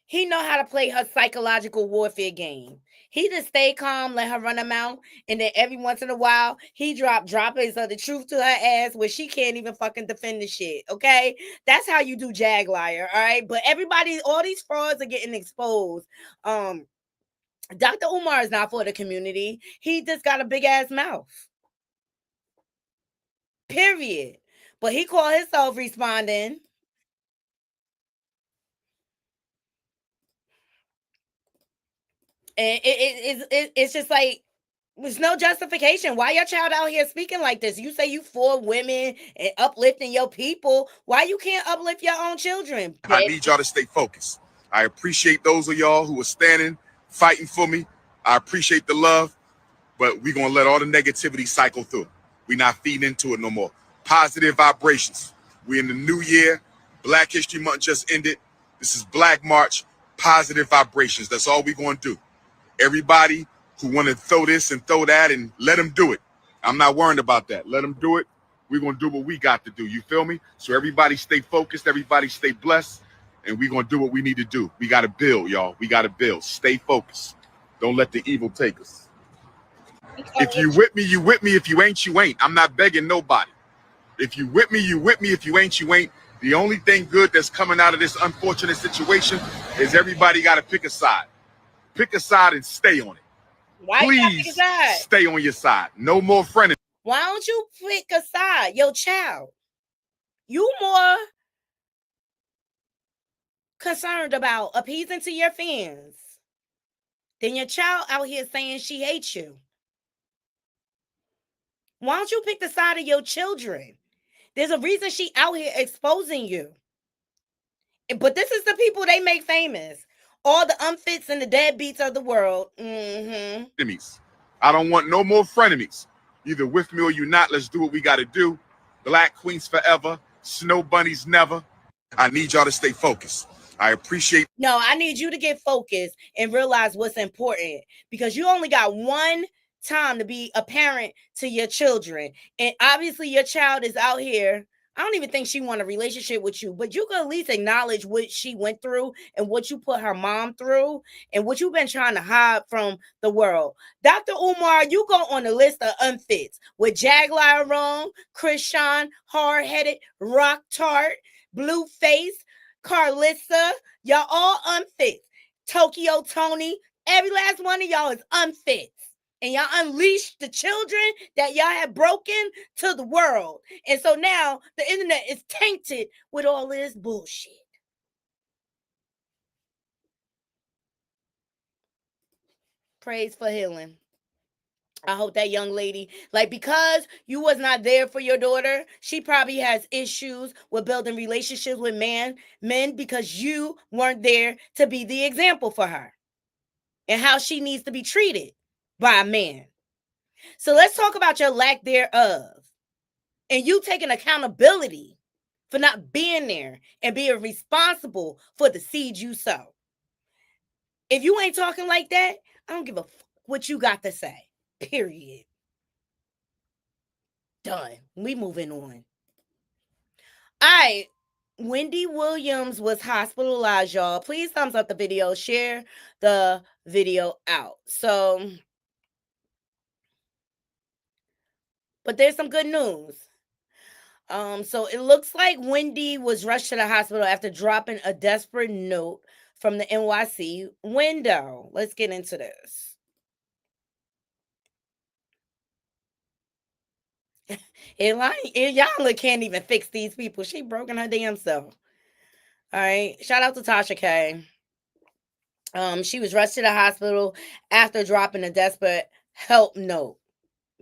S1: he know how to play her psychological warfare game. He just stay calm, let her run her mouth, and then every once in a while, he droppings of the truth to her ass where she can't even fucking defend the shit, okay? That's how you do Jag liar, all right? But everybody, all these frauds are getting exposed. Dr. Umar is not for the community. He just got a big-ass mouth. Period. But he called himself responding. And it's just like, there's no justification. Why your child out here speaking like this? You say you for women and uplifting your people. Why you can't uplift your own children?
S11: I need y'all to stay focused. I appreciate those of y'all who are standing, fighting for me. I appreciate the love, but we're going to let all the negativity cycle through. We're not feeding into it no more. Positive vibrations. We're in the new year. Black History Month just ended. This is Black March. Positive vibrations. That's all we're going to do. Everybody who want to throw this and throw that, and let them do it. I'm not worried about that. Let them do it. We're going to do what we got to do. You feel me? So everybody stay focused. Everybody stay blessed. And we're going to do what we need to do. We got to build, y'all. We got to build. Stay focused. Don't let the evil take us. If you with me, you with me. If you ain't, you ain't. I'm not begging nobody. If you with me, you with me. If you ain't, you ain't. The only thing good that's coming out of this unfortunate situation is everybody got to pick a side. Pick a side and stay on it.
S1: Why
S11: Please
S1: you gotta pick a side?
S11: Stay on your side. No more friending.
S1: Why don't you pick a side? Your child. You more concerned about appeasing to your fans than your child out here saying she hates you? Why don't you pick the side of your children? There's a reason she out here exposing you. But this is the people they make famous. All the unfits and the deadbeats of the world. Mm-hmm.
S11: Enemies. I don't want no more frenemies. Either with me or you not. Let's do what we got to do. Black queens forever. Snow bunnies never. I need y'all to stay focused. I appreciate.
S1: No, I need you to get focused and realize what's important, because you only got one time to be a parent to your children. And obviously your child is out here. I don't even think she want a relationship with you, but you can at least acknowledge what she went through and what you put her mom through and what you've been trying to hide from the world. Dr. Umar, you go on the list of unfits with Jaguar Wrong, Rayshawn, Hard-Headed, Rock Tart, Blueface, Carlissa. Y'all all unfit. Tokyo Tony, every last one of y'all is unfit. And y'all unleashed the children that y'all have broken to the world. And so now the internet is tainted with all this bullshit. Praise for healing. I hope that young lady, like, because you was not there for your daughter, she probably has issues with building relationships with men because you weren't there to be the example for her and how she needs to be treated by a man. So let's talk about your lack thereof and you taking accountability for not being there and being responsible for the seeds you sow. If you ain't talking like that, I don't give a fuck what you got to say. Period. Done. We moving on. All right. Wendy Williams was hospitalized, y'all. Please thumbs up the video. Share the video out. So, but there's some good news. So it looks like Wendy was rushed to the hospital after dropping a desperate note from the NYC window. Let's get into this. Y'all can't even fix these people. She broken her damn self. All right. Shout out to Tasha K. She was rushed to the hospital after dropping a desperate help note.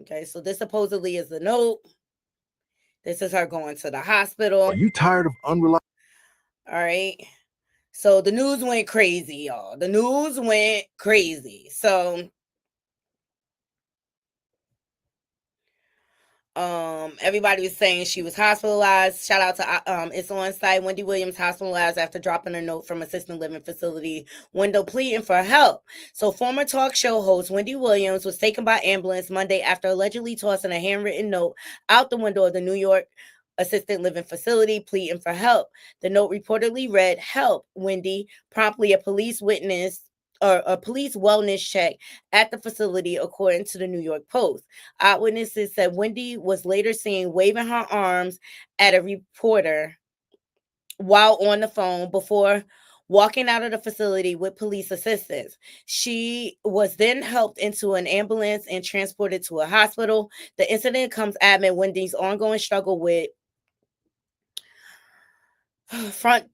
S1: Okay, so this supposedly is the note. This is her going to the hospital.
S5: Are you tired of unreliable?
S1: All right. So the news went crazy, y'all. The news went crazy. So everybody was saying she was hospitalized. Shout out to it's on site. Wendy Williams hospitalized after dropping a note from assisted living facility window pleading for help. So former talk show host Wendy Williams was taken by ambulance Monday after allegedly tossing a handwritten note out the window of the New York assisted living facility pleading for help. The note reportedly read, "Help, Wendy." Promptly a police witness or a police wellness check at the facility, according to the New York Post. Eyewitnesses said Wendy was later seen waving her arms at a reporter while on the phone before walking out of the facility with police assistance. She was then helped into an ambulance and transported to a hospital. The incident comes amid Wendy's ongoing struggle with front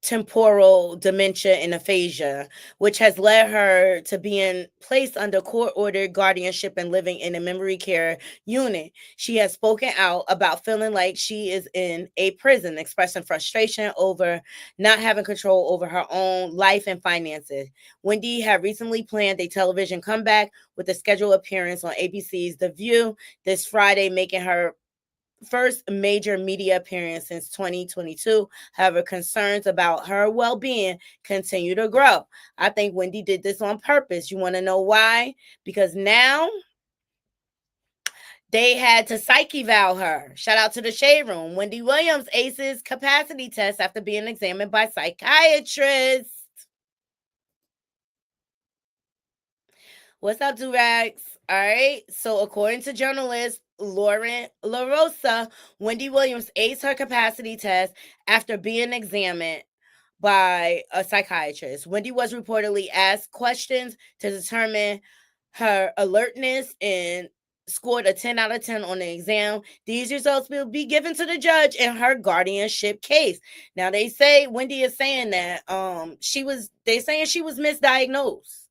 S1: temporal dementia and aphasia, which has led her to being placed under court-ordered guardianship and living in a memory care unit. She has spoken out about feeling like she is in a prison, expressing frustration over not having control over her own life and finances. Wendy had recently planned a television comeback with a scheduled appearance on ABC's The View this Friday, making her first major media appearance since 2022. However, concerns about her well-being continue to grow. I think Wendy did this on purpose. You want to know why? Because now they had to psych eval her. Shout out to the Shade Room. Wendy Williams aces capacity test after being examined by psychiatrists. What's up, Durags? All right. So according to journalist Lauren LaRosa, Wendy Williams aced her capacity test after being examined by a psychiatrist. Wendy was reportedly asked questions to determine her alertness and scored a 10 out of 10 on the exam. These results will be given to the judge in her guardianship case. Now they say Wendy is saying that they're saying she was misdiagnosed.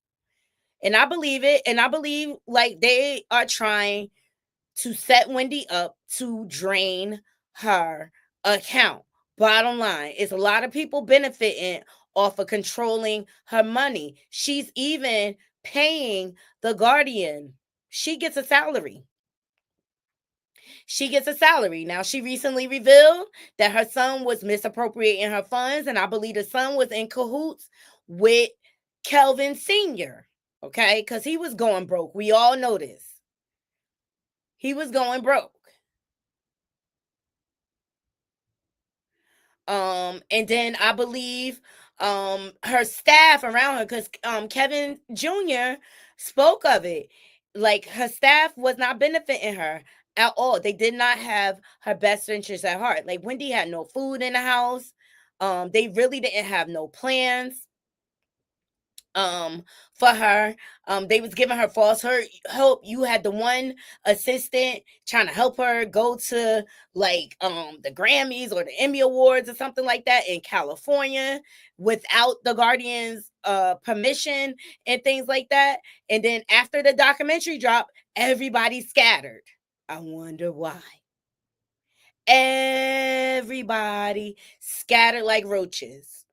S1: And I believe it. And I believe like they are trying to set Wendy up to drain her account. Bottom line is a lot of people benefiting off of controlling her money. She's even paying the guardian. She gets a salary. She gets a salary. Now, she recently revealed that her son was misappropriating her funds, and I believe the son was in cahoots with Kelvin Sr., okay? Because he was going broke. We all know this. He was going broke. And then I believe her staff around her, because Kevin Jr. spoke of it. Like her staff was not benefiting her at all. They did not have her best interests at heart. Like Wendy had no food in the house. They really didn't have no plans for her. They was giving her false hope. You had the one assistant trying to help her go to like the Grammys or the Emmy Awards or something like that in California without the guardian's permission and things like that. And then after the documentary dropped, everybody scattered. I wonder why. Everybody scattered like roaches.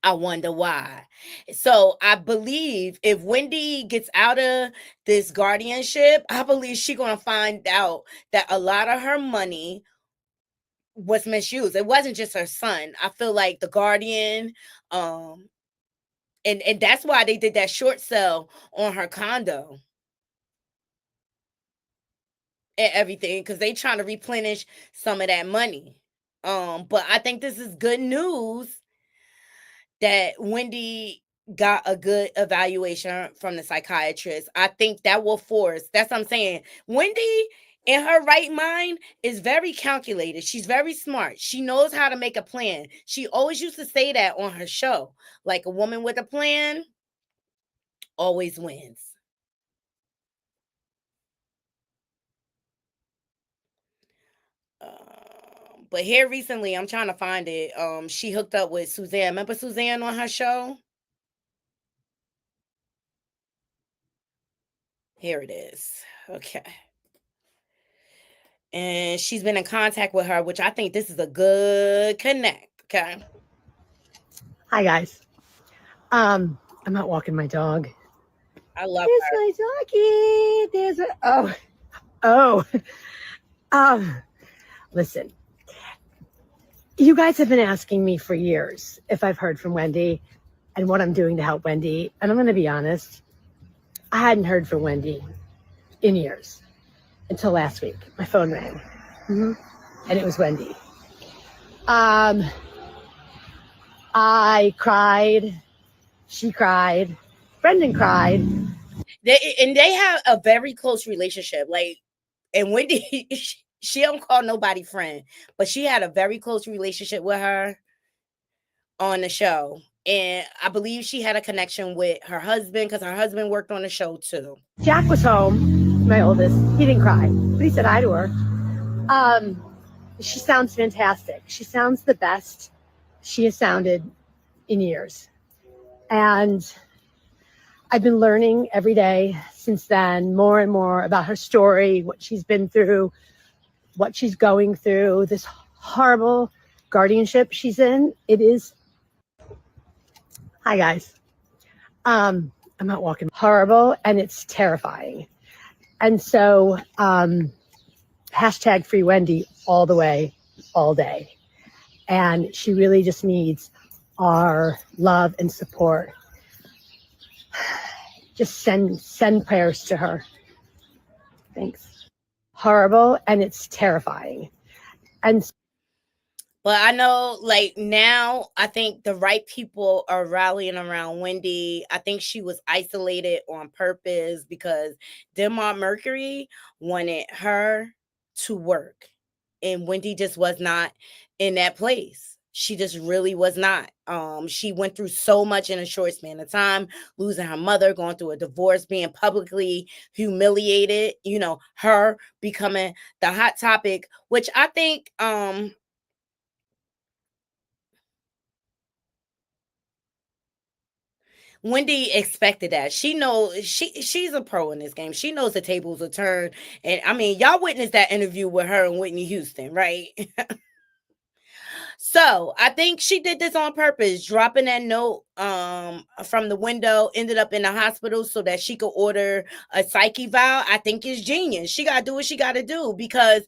S1: I wonder why. So I believe if Wendy gets out of this guardianship, I believe she's going to find out that a lot of her money was misused. It wasn't just her son. I feel like the guardian, and that's why they did that short sale on her condo and everything, because they trying to replenish some of that money. But I think this is good news that Wendy got a good evaluation from the psychiatrist. I think that will force, that's what I'm saying. Wendy, in her right mind, is very calculated. She's very smart. She knows how to make a plan. She always used to say that on her show. Like a woman with a plan always wins. But here recently, I'm trying to find it. She hooked up with Suzanne. Remember Suzanne on her show? Here it is. Okay. And she's been in contact with her, which I think this is a good connect. Okay.
S12: Hi guys. I'm out walking my dog.
S1: I love
S12: There's
S1: her.
S12: my doggy. There's a listen. You guys have been asking me for years if I've heard from Wendy and what I'm doing to help Wendy. And I'm going to be honest. I hadn't heard from Wendy in years until last week. My phone rang. And it was Wendy. I cried. She cried. Brendan cried.
S1: They have a very close relationship. Like, and Wendy, she don't call nobody friend, but she had a very close relationship with her on the show. And I believe she had a connection with her husband because her husband worked on the show too.
S12: Jack was home, my oldest. He didn't cry, but he said hi to her. She sounds fantastic. She sounds the best she has sounded in years. And I've been learning every day since then more and more about her story, what she's been through, what she's going through, this horrible guardianship she's in. It is. Hi, guys. I'm out walking. Horrible, and it's terrifying. And so, hashtag free Wendy all the way, all day. And she really just needs our love and support. Just send prayers to her. Thanks. Horrible, and it's terrifying. And
S1: but I know, like, now I think the right people are rallying around Wendy. I think she was isolated on purpose because Denmark Mercury wanted her to work, and Wendy just was not in that place. She just really was not. She went through so much in a short span of time, losing her mother, going through a divorce, being publicly humiliated, her becoming the hot topic, which I think Wendy expected that. She knows she's a pro in this game. She knows the tables will turn. And I mean, y'all witnessed that interview with her and Whitney Houston, right? So I think she did this on purpose, dropping that note from the window, ended up in the hospital so that she could order a psyche vow. I think is genius. She gotta do what she gotta do, because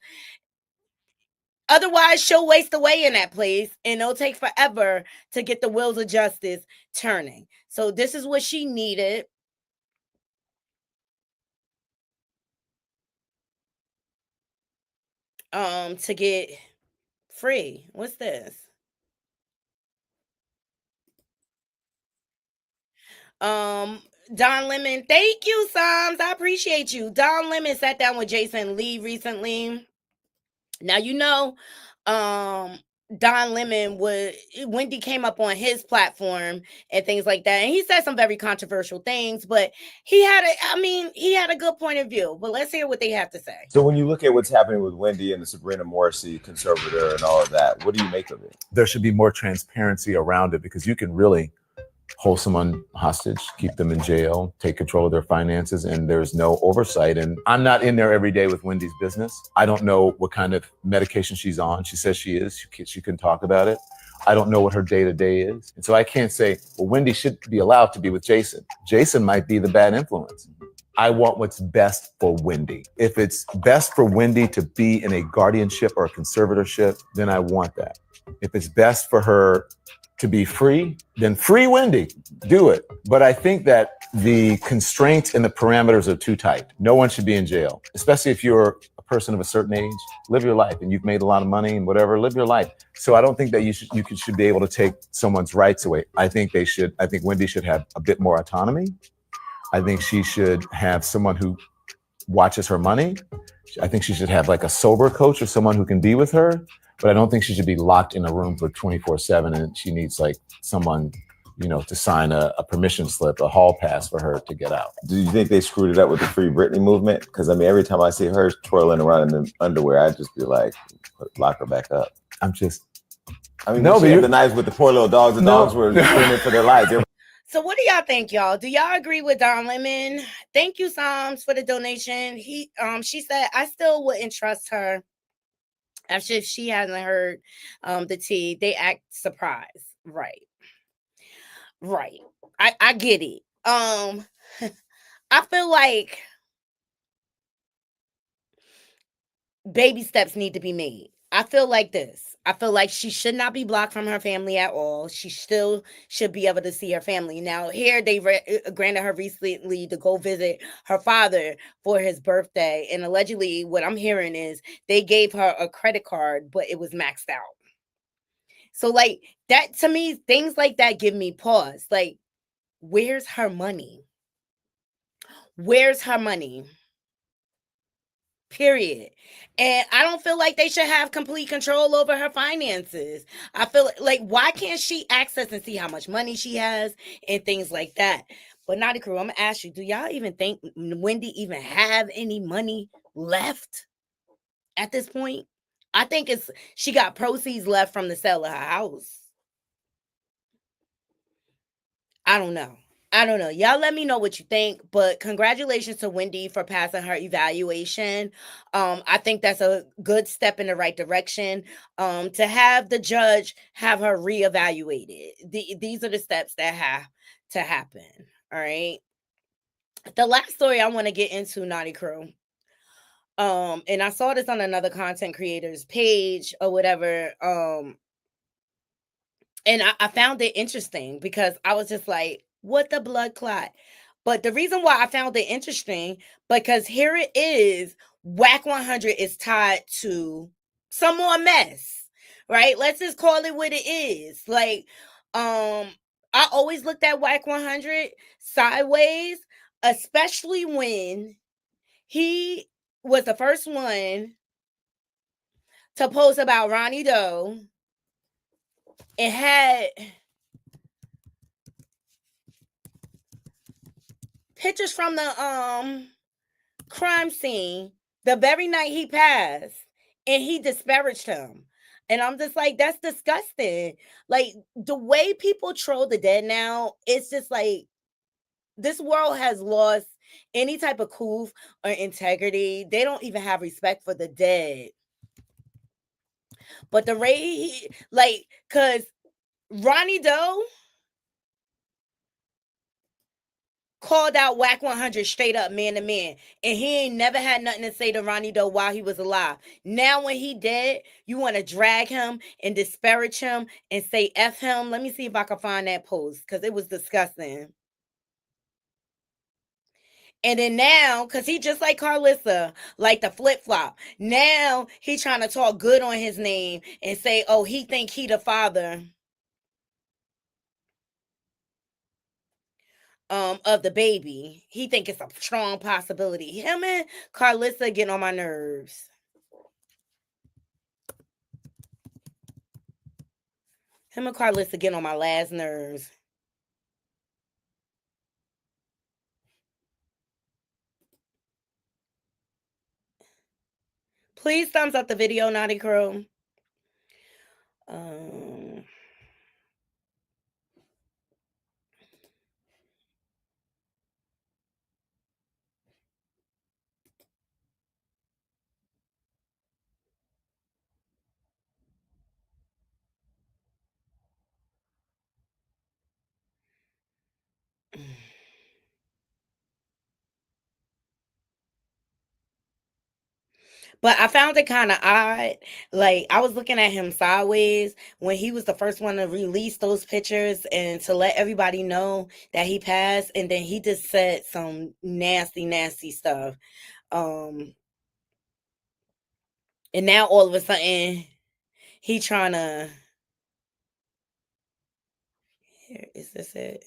S1: otherwise she'll waste away in that place and it'll take forever to get the wheels of justice turning. So this is what she needed. To get free. What's this? Don Lemon, thank you, Psalms. I appreciate you. Don Lemon sat down with Jason Lee recently. Now Don Lemon Wendy came up on his platform and things like that, and he said some very controversial things, but he had a good point of view. But let's hear what they have to say.
S13: So when you look at what's happening with Wendy and the Sabrina Morrissey conservator and all of that, what do you make of it?
S14: There should be more transparency around it, because you can really hold someone hostage, keep them in jail, take control of their finances, and there's no oversight. And I'm not in there every day with Wendy's business. I don't know what kind of medication she's on. She says she is. She can talk about it. I don't know what her day-to-day is. And so I can't say, well, Wendy should be allowed to be with Jason. Jason might be the bad influence. I want what's best for Wendy. If it's best for Wendy to be in a guardianship or a conservatorship, then I want that. If it's best for her to be free, then free Wendy, do it. But I think that the constraints and the parameters are too tight. No one should be in jail, especially if you're a person of a certain age. Live your life, and you've made a lot of money and whatever, live your life. So I don't think that you should be able to take someone's rights away. I think Wendy should have a bit more autonomy. I think she should have someone who watches her money. I think she should have like a sober coach or someone who can be with her. But I don't think she should be locked in a room for 24/7, and she needs like someone, to sign a permission slip, a hall pass for her to get out.
S13: Do you think they screwed it up with the Free Britney movement? Because every time I see her twirling around in the underwear, I just be like, lock her back up.
S14: No,
S13: but she had the knives with the poor little dogs. The dogs were screaming for their lives.
S1: So what do y'all think, y'all? Do y'all agree with Don Lemon? Thank you, Psalms, for the donation. She said, I still wouldn't trust her. After if she hasn't heard the tea, they act surprised. Right. I get it. I feel like baby steps need to be made. I feel like this. I feel like she should not be blocked from her family at all. She still should be able to see her family. Now, here they granted her recently to go visit her father for his birthday. And allegedly, what I'm hearing is they gave her a credit card, but it was maxed out. So, like, that to me, things like that give me pause. Like, where's her money? Where's her money? Period. And I don't feel like they should have complete control over her finances. I feel like, why can't she access and see how much money she has and things like that? But Naughty Crew, I'm gonna ask you, do y'all even think Wendy even have any money left at this point? I think she got proceeds left from the sale of her house. I don't know. Y'all let me know what you think, but congratulations to Wendy for passing her evaluation. I think that's a good step in the right direction. To have the judge have her reevaluated. These are the steps that have to happen. All right. The last story I want to get into, Naughty Crew. And I saw this on another content creator's page or whatever. And I found it interesting because I was just like, what the blood clot? But the reason why I found it interesting, because here it is, WAC 100 is tied to some more mess, right? Let's just call it what it is. Like, I always looked at WAC 100 sideways, especially when he was the first one to post about Ronnie Doe it had pictures from the crime scene the very night he passed, and he disparaged him. And I'm just like, that's disgusting. Like, the way people troll the dead now, it's just like, this world has lost any type of coof or integrity. They don't even have respect for the dead. But the Ray, like, cause Ronnie Doe called out Whack 100 straight up, man to man, and he ain't never had nothing to say to Ronnie Doe while he was alive. Now when he dead, you want to drag him and disparage him and say F him. Let me see if I can find that post, because it was disgusting. And then now, because he just like Carlissa, like the flip-flop. Now he trying to talk good on his name and say, oh, he think he the father of the baby. He think it's a strong possibility. Him and Carlissa getting on my nerves. Him and Carlissa getting on my last nerves. Please thumbs up the video, Naughty Crow. But I found it kind of odd. Like, I was looking at him sideways when he was the first one to release those pictures and to let everybody know that he passed. And then he just said some nasty, nasty stuff. And now all of a sudden, he trying to... Here, is this it?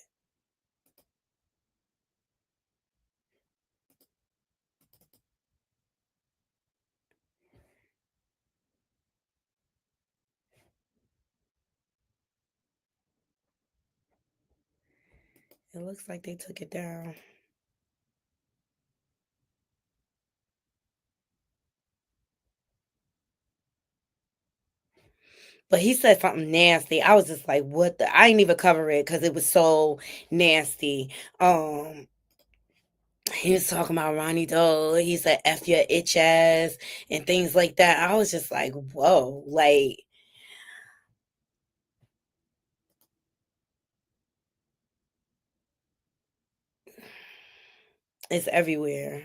S1: It looks like they took it down. But he said something nasty. I was just like, what the... I didn't even cover it because it was so nasty. He was talking about Ronnie Doe. He said, F your itch ass and things like that. I was just like, whoa, like... It's everywhere.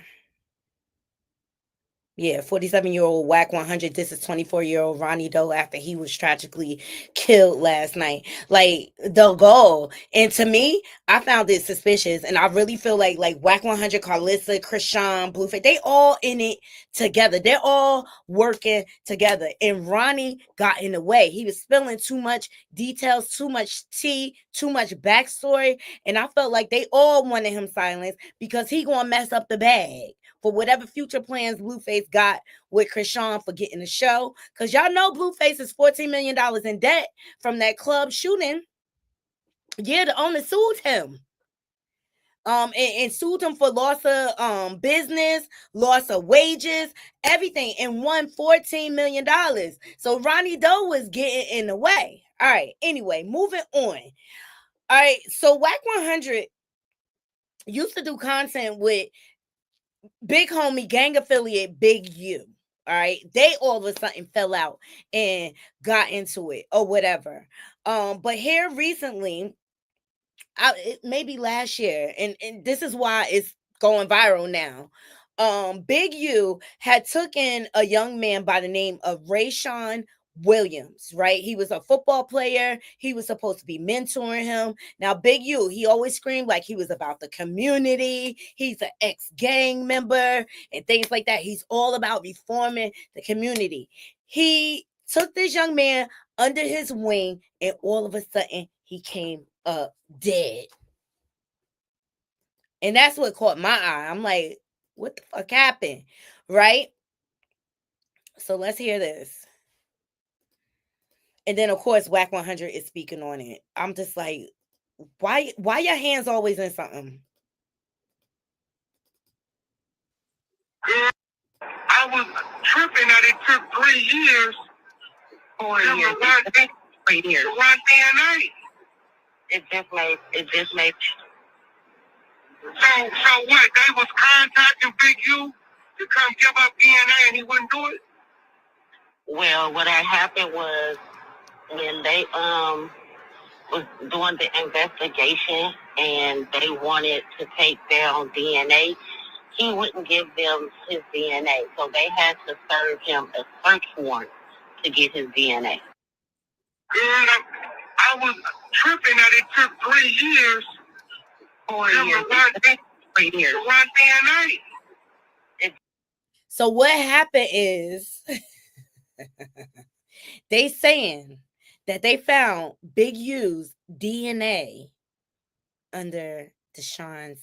S1: Yeah, 47-year-old Whack 100. This is 24-year-old Ronnie Doe after he was tragically killed last night. Like, the goal. And to me, I found it suspicious. And I really feel like Whack 100, Carlissa, Krishan, Blueface, they all in it together. They're all working together. And Ronnie got in the way. He was spilling too much details, too much tea, too much backstory. And I felt like they all wanted him silenced because he gonna mess up the bag for whatever future plans Blueface got with Krishan for getting the show. Because y'all know Blueface is $14 million in debt from that club shooting. Yeah, the owner sued him. And sued him for loss of business, loss of wages, everything, and won $14 million. So Ronnie Doe was getting in the way. All right, anyway, moving on. All right, so Whack 100 used to do content with big homie gang affiliate Big U. All right, they all of a sudden fell out and got into it or whatever. But here recently, maybe last year, and this is why it's going viral now. Big U had taken a young man by the name of Rayshawn Williams, right? He was a football player. He was supposed to be mentoring him. Now, Big U, he always screamed like he was about the community. He's an ex-gang member and things like that. He's all about reforming the community. He took this young man under his wing, and all of a sudden, he came up dead. And that's what caught my eye. I'm like, what the fuck happened? Right? So let's hear this. And then of course Whack 100 is speaking on it. I'm just like, why your hands always in something?
S5: I was tripping that it took 3 years for him to run DNA. It just made. So what? They was contacting Big U to come give up DNA and he wouldn't do it? Well, what had happened was when they was doing the investigation and they wanted to take down DNA, he wouldn't give them his DNA. So they had to serve him a search warrant to get his DNA. Girl, I was tripping that it took 3 years for him to run DNA.
S1: So what happened is they saying that they found Big U's DNA under Deshaun's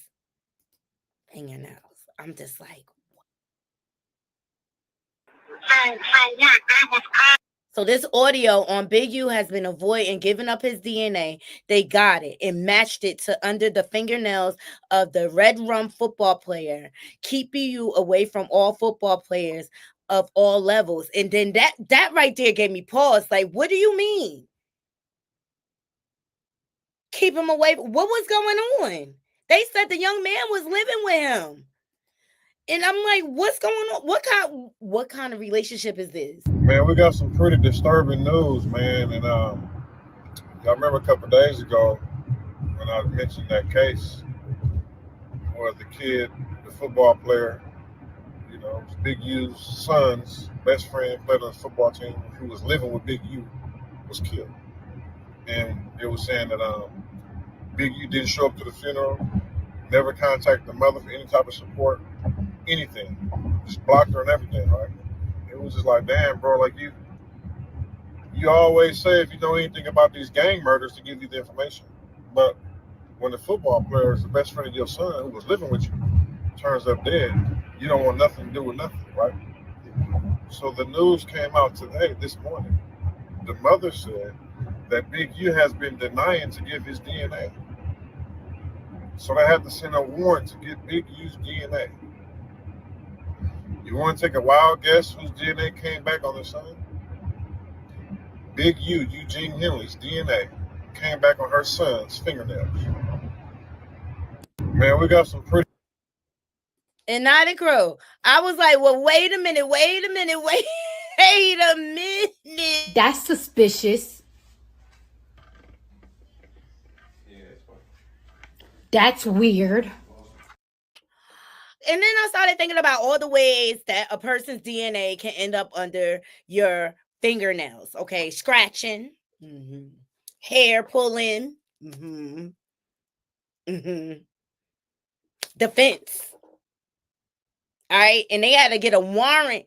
S1: fingernails. I'm just like,
S5: so what? They was
S1: so this audio on Big U has been avoiding giving up his DNA. They got it and matched it to under the fingernails of the Redrum football player, keeping you away from all football players of all levels. And then that right there gave me pause. Like, what do you mean? Keep him away. What was going on? They said the young man was living with him. And I'm like, what's going on? What kind of relationship is this?
S15: Man, we got some pretty disturbing news, man. And y'all remember a couple of days ago when I mentioned that case where the kid, the football player, you know, Big U's son's best friend, played on the football team, who was living with Big U, was killed. And it was saying that Big U didn't show up to the funeral, never contacted the mother for any type of support, anything. Just blocked her and everything, right? It was just like, damn, bro, like you always say if you know anything about these gang murders to give you the information. But when the football player is the best friend of your son who was living with you turns up dead, you don't want nothing to do with nothing, right? So the news came out today, this morning. The mother said that Big U has been denying to give his DNA. So they had to send a warrant to get Big U's DNA. You want to take a wild guess whose DNA came back on the son? Big U, Eugene Henley's DNA came back on her son's fingernails. Man, we got some pretty.
S1: And not a crow. I was like, well, wait a minute.
S12: That's suspicious. That's weird.
S1: And then I started thinking about all the ways that a person's DNA can end up under your fingernails. Okay, scratching, hair pulling, defense. All right, and they had to get a warrant.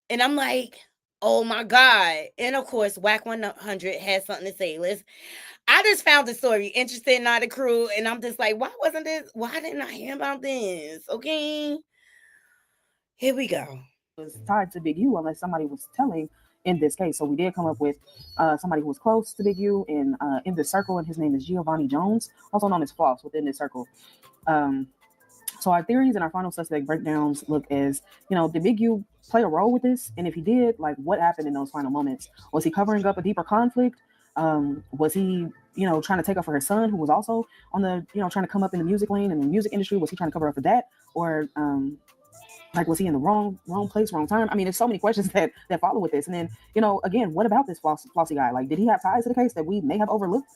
S1: And I'm like, oh my God. And of course, Whack 100 has something to say. I just found the story interesting, not the crew, and I'm just like, why didn't I hear about this? Okay, here we go.
S16: Was tied to Big U unless somebody was telling in this case. So we did come up with somebody who was close to Big U in this circle, and his name is Giovanni Jones, also known as Floss within this circle. So our theories and our final suspect breakdowns look as, did Big U play a role with this? And if he did, like, what happened in those final moments? Was he covering up a deeper conflict? Was he, trying to take up for his son, who was also on the, trying to come up in the music lane and the music industry? Was he trying to cover up for that? Or, was he in the wrong place, wrong time? I mean, there's so many questions that follow with this. And then, again, what about this Flossy guy? Like, did he have ties to the case that we may have overlooked?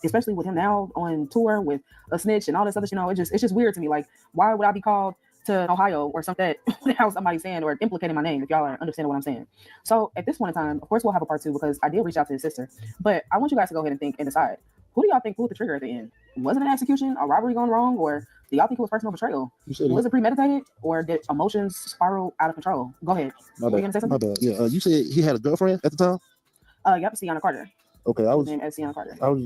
S16: Especially with him now on tour with a snitch and all this other, it's just weird to me. Like, why would I be called to Ohio or something without somebody saying or implicating my name, if y'all are understanding what I'm saying? So at this point in time, of course, we'll have a part 2 because I did reach out to his sister. But I want you guys to go ahead and think and decide, who do y'all think pulled the trigger at the end? Was it an execution, a robbery gone wrong, or do y'all think it was personal betrayal? Was it premeditated, or did emotions spiral out of control? Go ahead.
S17: My
S16: Were you gonna say something?
S17: Yeah, you said he had a girlfriend at the time?
S16: Yep, Sienna Carter.
S17: Okay, I was just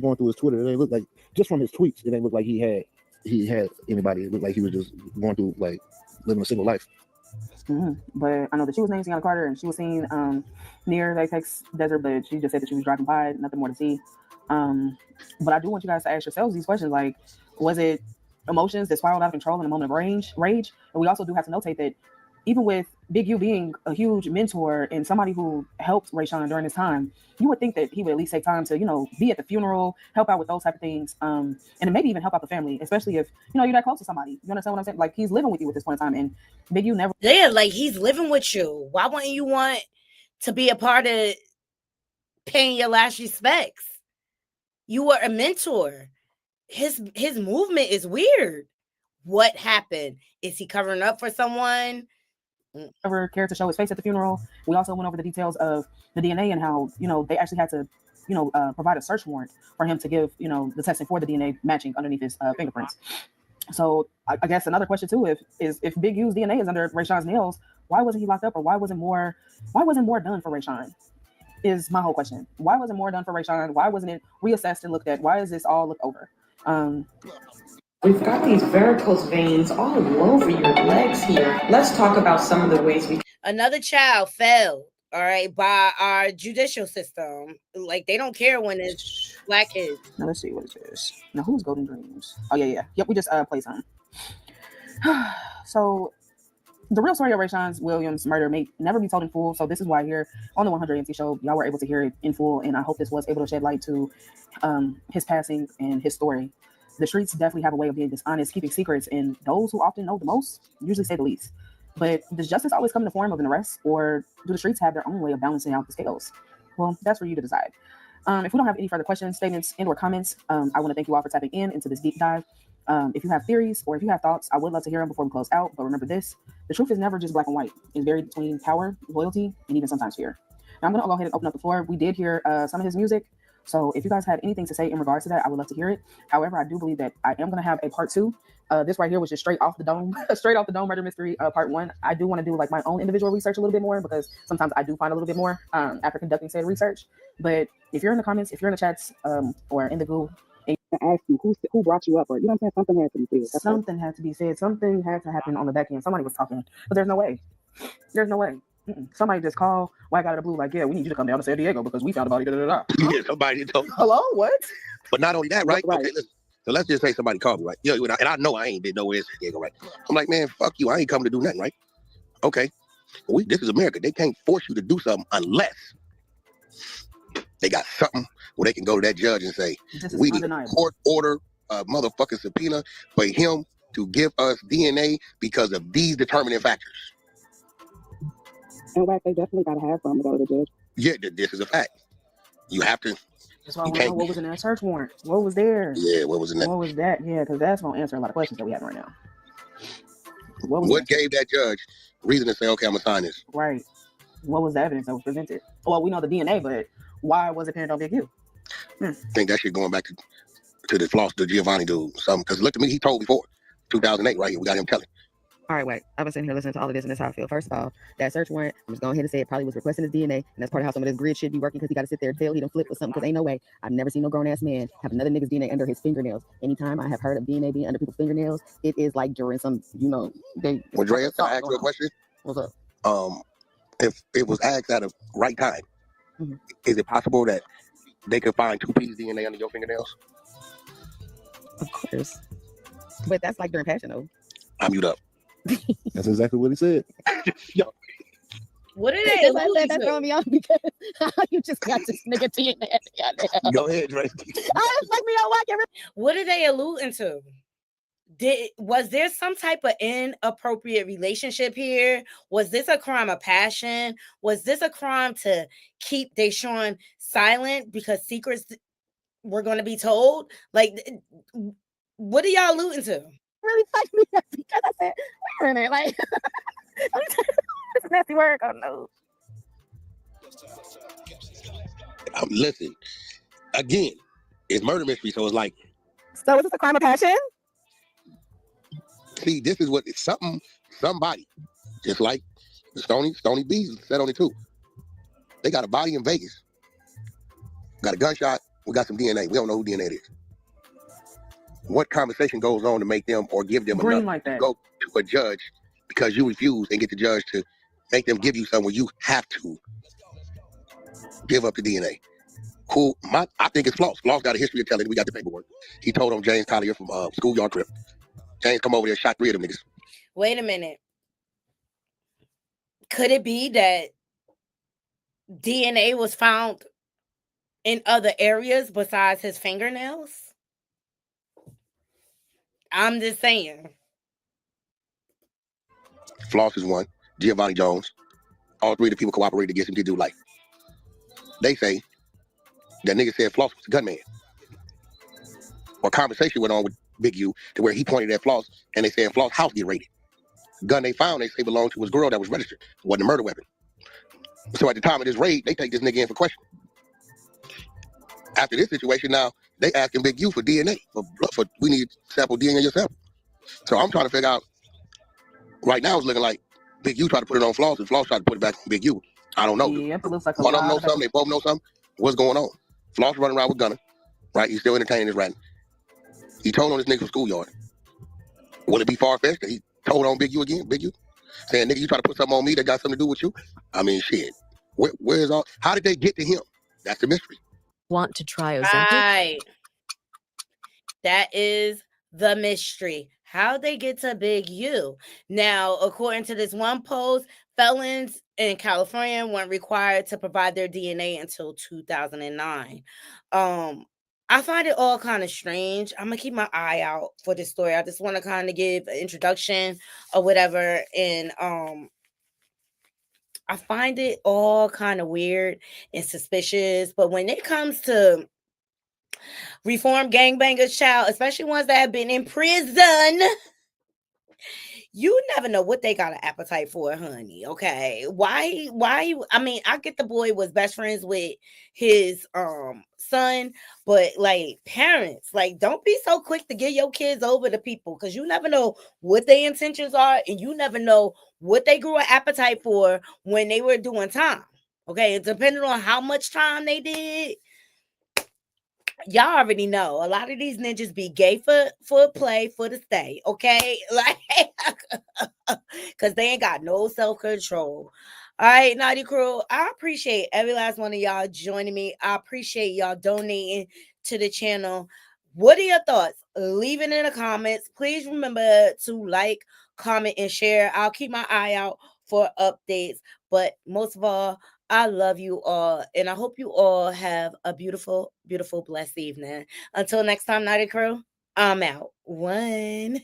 S17: going through his Twitter. It didn't look like, just from his tweets, it didn't look like he had anybody. It looked like he was just going through, like, living a single life.
S16: But I know that she was named Tiana Carter, and she was seen near the Apex Desert, but she just said that she was driving by, nothing more to see. But I do want you guys to ask yourselves these questions, like, was it emotions that spiraled out of control in a moment of rage? And we also do have to notate that even with Big U being a huge mentor and somebody who helped Rayshawn during this time, you would think that he would at least take time to, be at the funeral, help out with those type of things, and maybe even help out the family, especially if, you're that close to somebody. You understand what I'm saying? Like, he's living with you at this point in time, and Big U never...
S1: Yeah, like, he's living with you. Why wouldn't you want to be a part of paying your last respects? You were a mentor. His movement is weird. What happened? Is he covering up for someone?
S16: Never cared to show his face at the funeral. We also went over the details of the DNA and how, they actually had to, provide a search warrant for him to give, the testing for the DNA matching underneath his fingerprints. So I guess another question too, if Big U's DNA is under Rayshawn's nails, why wasn't he locked up, or why wasn't more done for Rayshawn? Is my whole question. Why wasn't more done for Rayshawn? Why wasn't it reassessed and looked at? Why is this all looked over?
S18: We've got these varicose veins all over your legs here. Let's talk about some of the ways we...
S1: Another child fell, all right, by our judicial system. Like, they don't care when it's Black kids.
S16: Now, let's see what it is. Now, who's Golden Dreams? Oh, yeah. Yep, we just played some. So, the real story of Rayshawn Williams' murder may never be told in full. So, this is why here on the 100 MC show, y'all were able to hear it in full. And I hope this was able to shed light to his passing and his story. The streets definitely have a way of being dishonest, keeping secrets, and those who often know the most usually say the least. But does justice always come in the form of an arrest, or do the streets have their own way of balancing out the scales? Well, that's for you to decide. If we don't have any further questions, statements, and/or comments, I want to thank you all for tapping into this deep dive. If you have theories or if you have thoughts, I would love to hear them before we close out. But remember this: the truth is never just black and white. It's varied between power, loyalty, and even sometimes fear. Now I'm going to go ahead and open up the floor. We did hear some of his music. So if you guys had anything to say in regards to that, I would love to hear it. However, I do believe that I am going to have a part 2. This right here was just straight off the dome murder mystery part 1. I do want to do like my own individual research a little bit more, because sometimes I do find a little bit more after conducting said research. But if you're in the comments, if you're in the chats or in the Google, and ask you who brought you up, or you know what I'm saying, something had to be said. Something had to be said. Something had to happen on the back end. Somebody was talking, but there's no way. Somebody just called White out of the blue, like, yeah, we need you to come down to San Diego because we found about it.
S5: Yeah, somebody told me.
S16: Hello, what?
S5: But not only that, right? Okay, listen. So let's just say somebody called me, right? Yeah, and I know I ain't been nowhere in San Diego, right? I'm like, man, fuck you. I ain't coming to do nothing, right? Okay. This is America. They can't force you to do something unless they got something where they can go to that judge and say, we need a court order, a motherfucking subpoena for him to give us DNA because of these determining factors.
S16: In fact, they definitely got to have something to go to the judge.
S5: Yeah, this is a fact. You have to.
S16: That's why I want to know what was in that search warrant. What was there?
S5: Yeah, what was in that?
S16: What was that? Yeah, because that's going to answer a lot of questions that we have right now.
S5: What gave that judge reason to say, okay, I'm going to sign this?
S16: Right. What was the evidence that was presented? Well, we know the DNA, but why was it pinned on Big U?
S5: I think that shit going back to the Giovanni dude. Something, because look to me, he told before 2008, right here. We got him telling.
S19: All right, wait. I've been sitting here listening to all of this, and that's how I feel. First of all, that search warrant, I'm just going ahead and say it probably was requesting his DNA, and that's part of how some of this grid should be working, because he got to sit there and tell he done flip with something, because ain't no way. I've never seen no grown-ass man have another nigga's DNA under his fingernails. Anytime I have heard of DNA being under people's fingernails, it is like during some,
S5: Well, Drea, can I ask you a question?
S19: What's up?
S5: If it was asked at a right time, is it possible that they could find 2 pieces DNA under your fingernails?
S19: Of course. But that's like during passion, though.
S5: I'm mute up.
S17: That's exactly what he said.
S1: What are they?
S19: That's throwing me off because you just got this nigga DNA.
S5: Go ahead, Drake.
S1: What are they alluding to? Was there some type of inappropriate relationship here? Was this a crime of passion? Was this a crime to keep Deshawn silent because secrets were going to be told? Like, what are y'all alluding to?
S19: Really fucked me up because I said, wait a minute, like, it's a nasty word. Oh no.
S5: Listen, again, it's murder mystery, so it's like.
S19: So is this a crime of passion?
S5: See, this is what it's somebody, just like the Stony B's said on it too. They got a body in Vegas, got a gunshot. We got some DNA. We don't know who DNA it is. What conversation goes on to make them or give them
S16: green
S5: enough
S16: like that
S5: to go to a judge
S20: because you refuse and get the judge to make them give you something where you have to give up the DNA. Cool. I think it's Floss. Floss got a history of telling it. We got the paperwork. He told on James Collier from schoolyard trip. James come over there, shot 3 of them niggas.
S1: Wait a minute. Could it be that DNA was found in other areas besides his fingernails? I'm just saying.
S20: Floss is one. Giovanni Jones. All 3 of the people cooperated against him to do life. They say that nigga said Floss was a gunman. Or conversation went on with Big U to where he pointed at Floss and they said Floss' house get raided. Gun they found, they say belonged to his girl that was registered. It wasn't a murder weapon. So at the time of this raid, they take this nigga in for question. After this situation now, they asking Big U for DNA. For we need sample DNA yourself. So I'm trying to figure out, right now it's looking like Big U tried to put it on Floss and Floss tried to put it back on Big U. I don't know.
S16: Yep, it looks like a
S20: One of them
S16: lot
S20: know
S16: of
S20: something, they both know something. What's going on? Floss running around with Gunner, right? He's still entertaining his ratting. He told on this nigga from schoolyard. Will it be far-fetched that he told on Big U again? Big U? Saying, nigga, you try to put something on me that got something to do with you? I mean, shit. Where's all? How did they get to him? That's the mystery.
S21: Want to try Ozempic?
S1: Right. That is the mystery. How they get to Big U. Now, according to this one post, felons in California weren't required to provide their DNA until 2009. I find it all kind of strange. I'm gonna keep my eye out for this story. I just want to kind of give an introduction or whatever. And I find it all kind of weird and suspicious. But when it comes to reformed gangbangers, child, especially ones that have been in prison, you never know what they got an appetite for, honey. Okay. Why I mean, I get the boy was best friends with his son, but like parents, like don't be so quick to give your kids over to people because you never know what their intentions are and you never know what they grew an appetite for when they were doing time. Okay, and depending on how much time they did, y'all already know a lot of these ninjas be gay for play for the stay, okay? Like, because they ain't got no self-control. All right, Naughty Crew, I appreciate every last one of y'all joining me. I appreciate y'all donating to the channel. What are your thoughts? Leave it in the comments. Please remember to like, comment, and share. I'll keep my eye out for updates. But most of all, I love you all, and I hope you all have a beautiful, beautiful, blessed evening. Until next time, Naughty Crew, I'm out. One.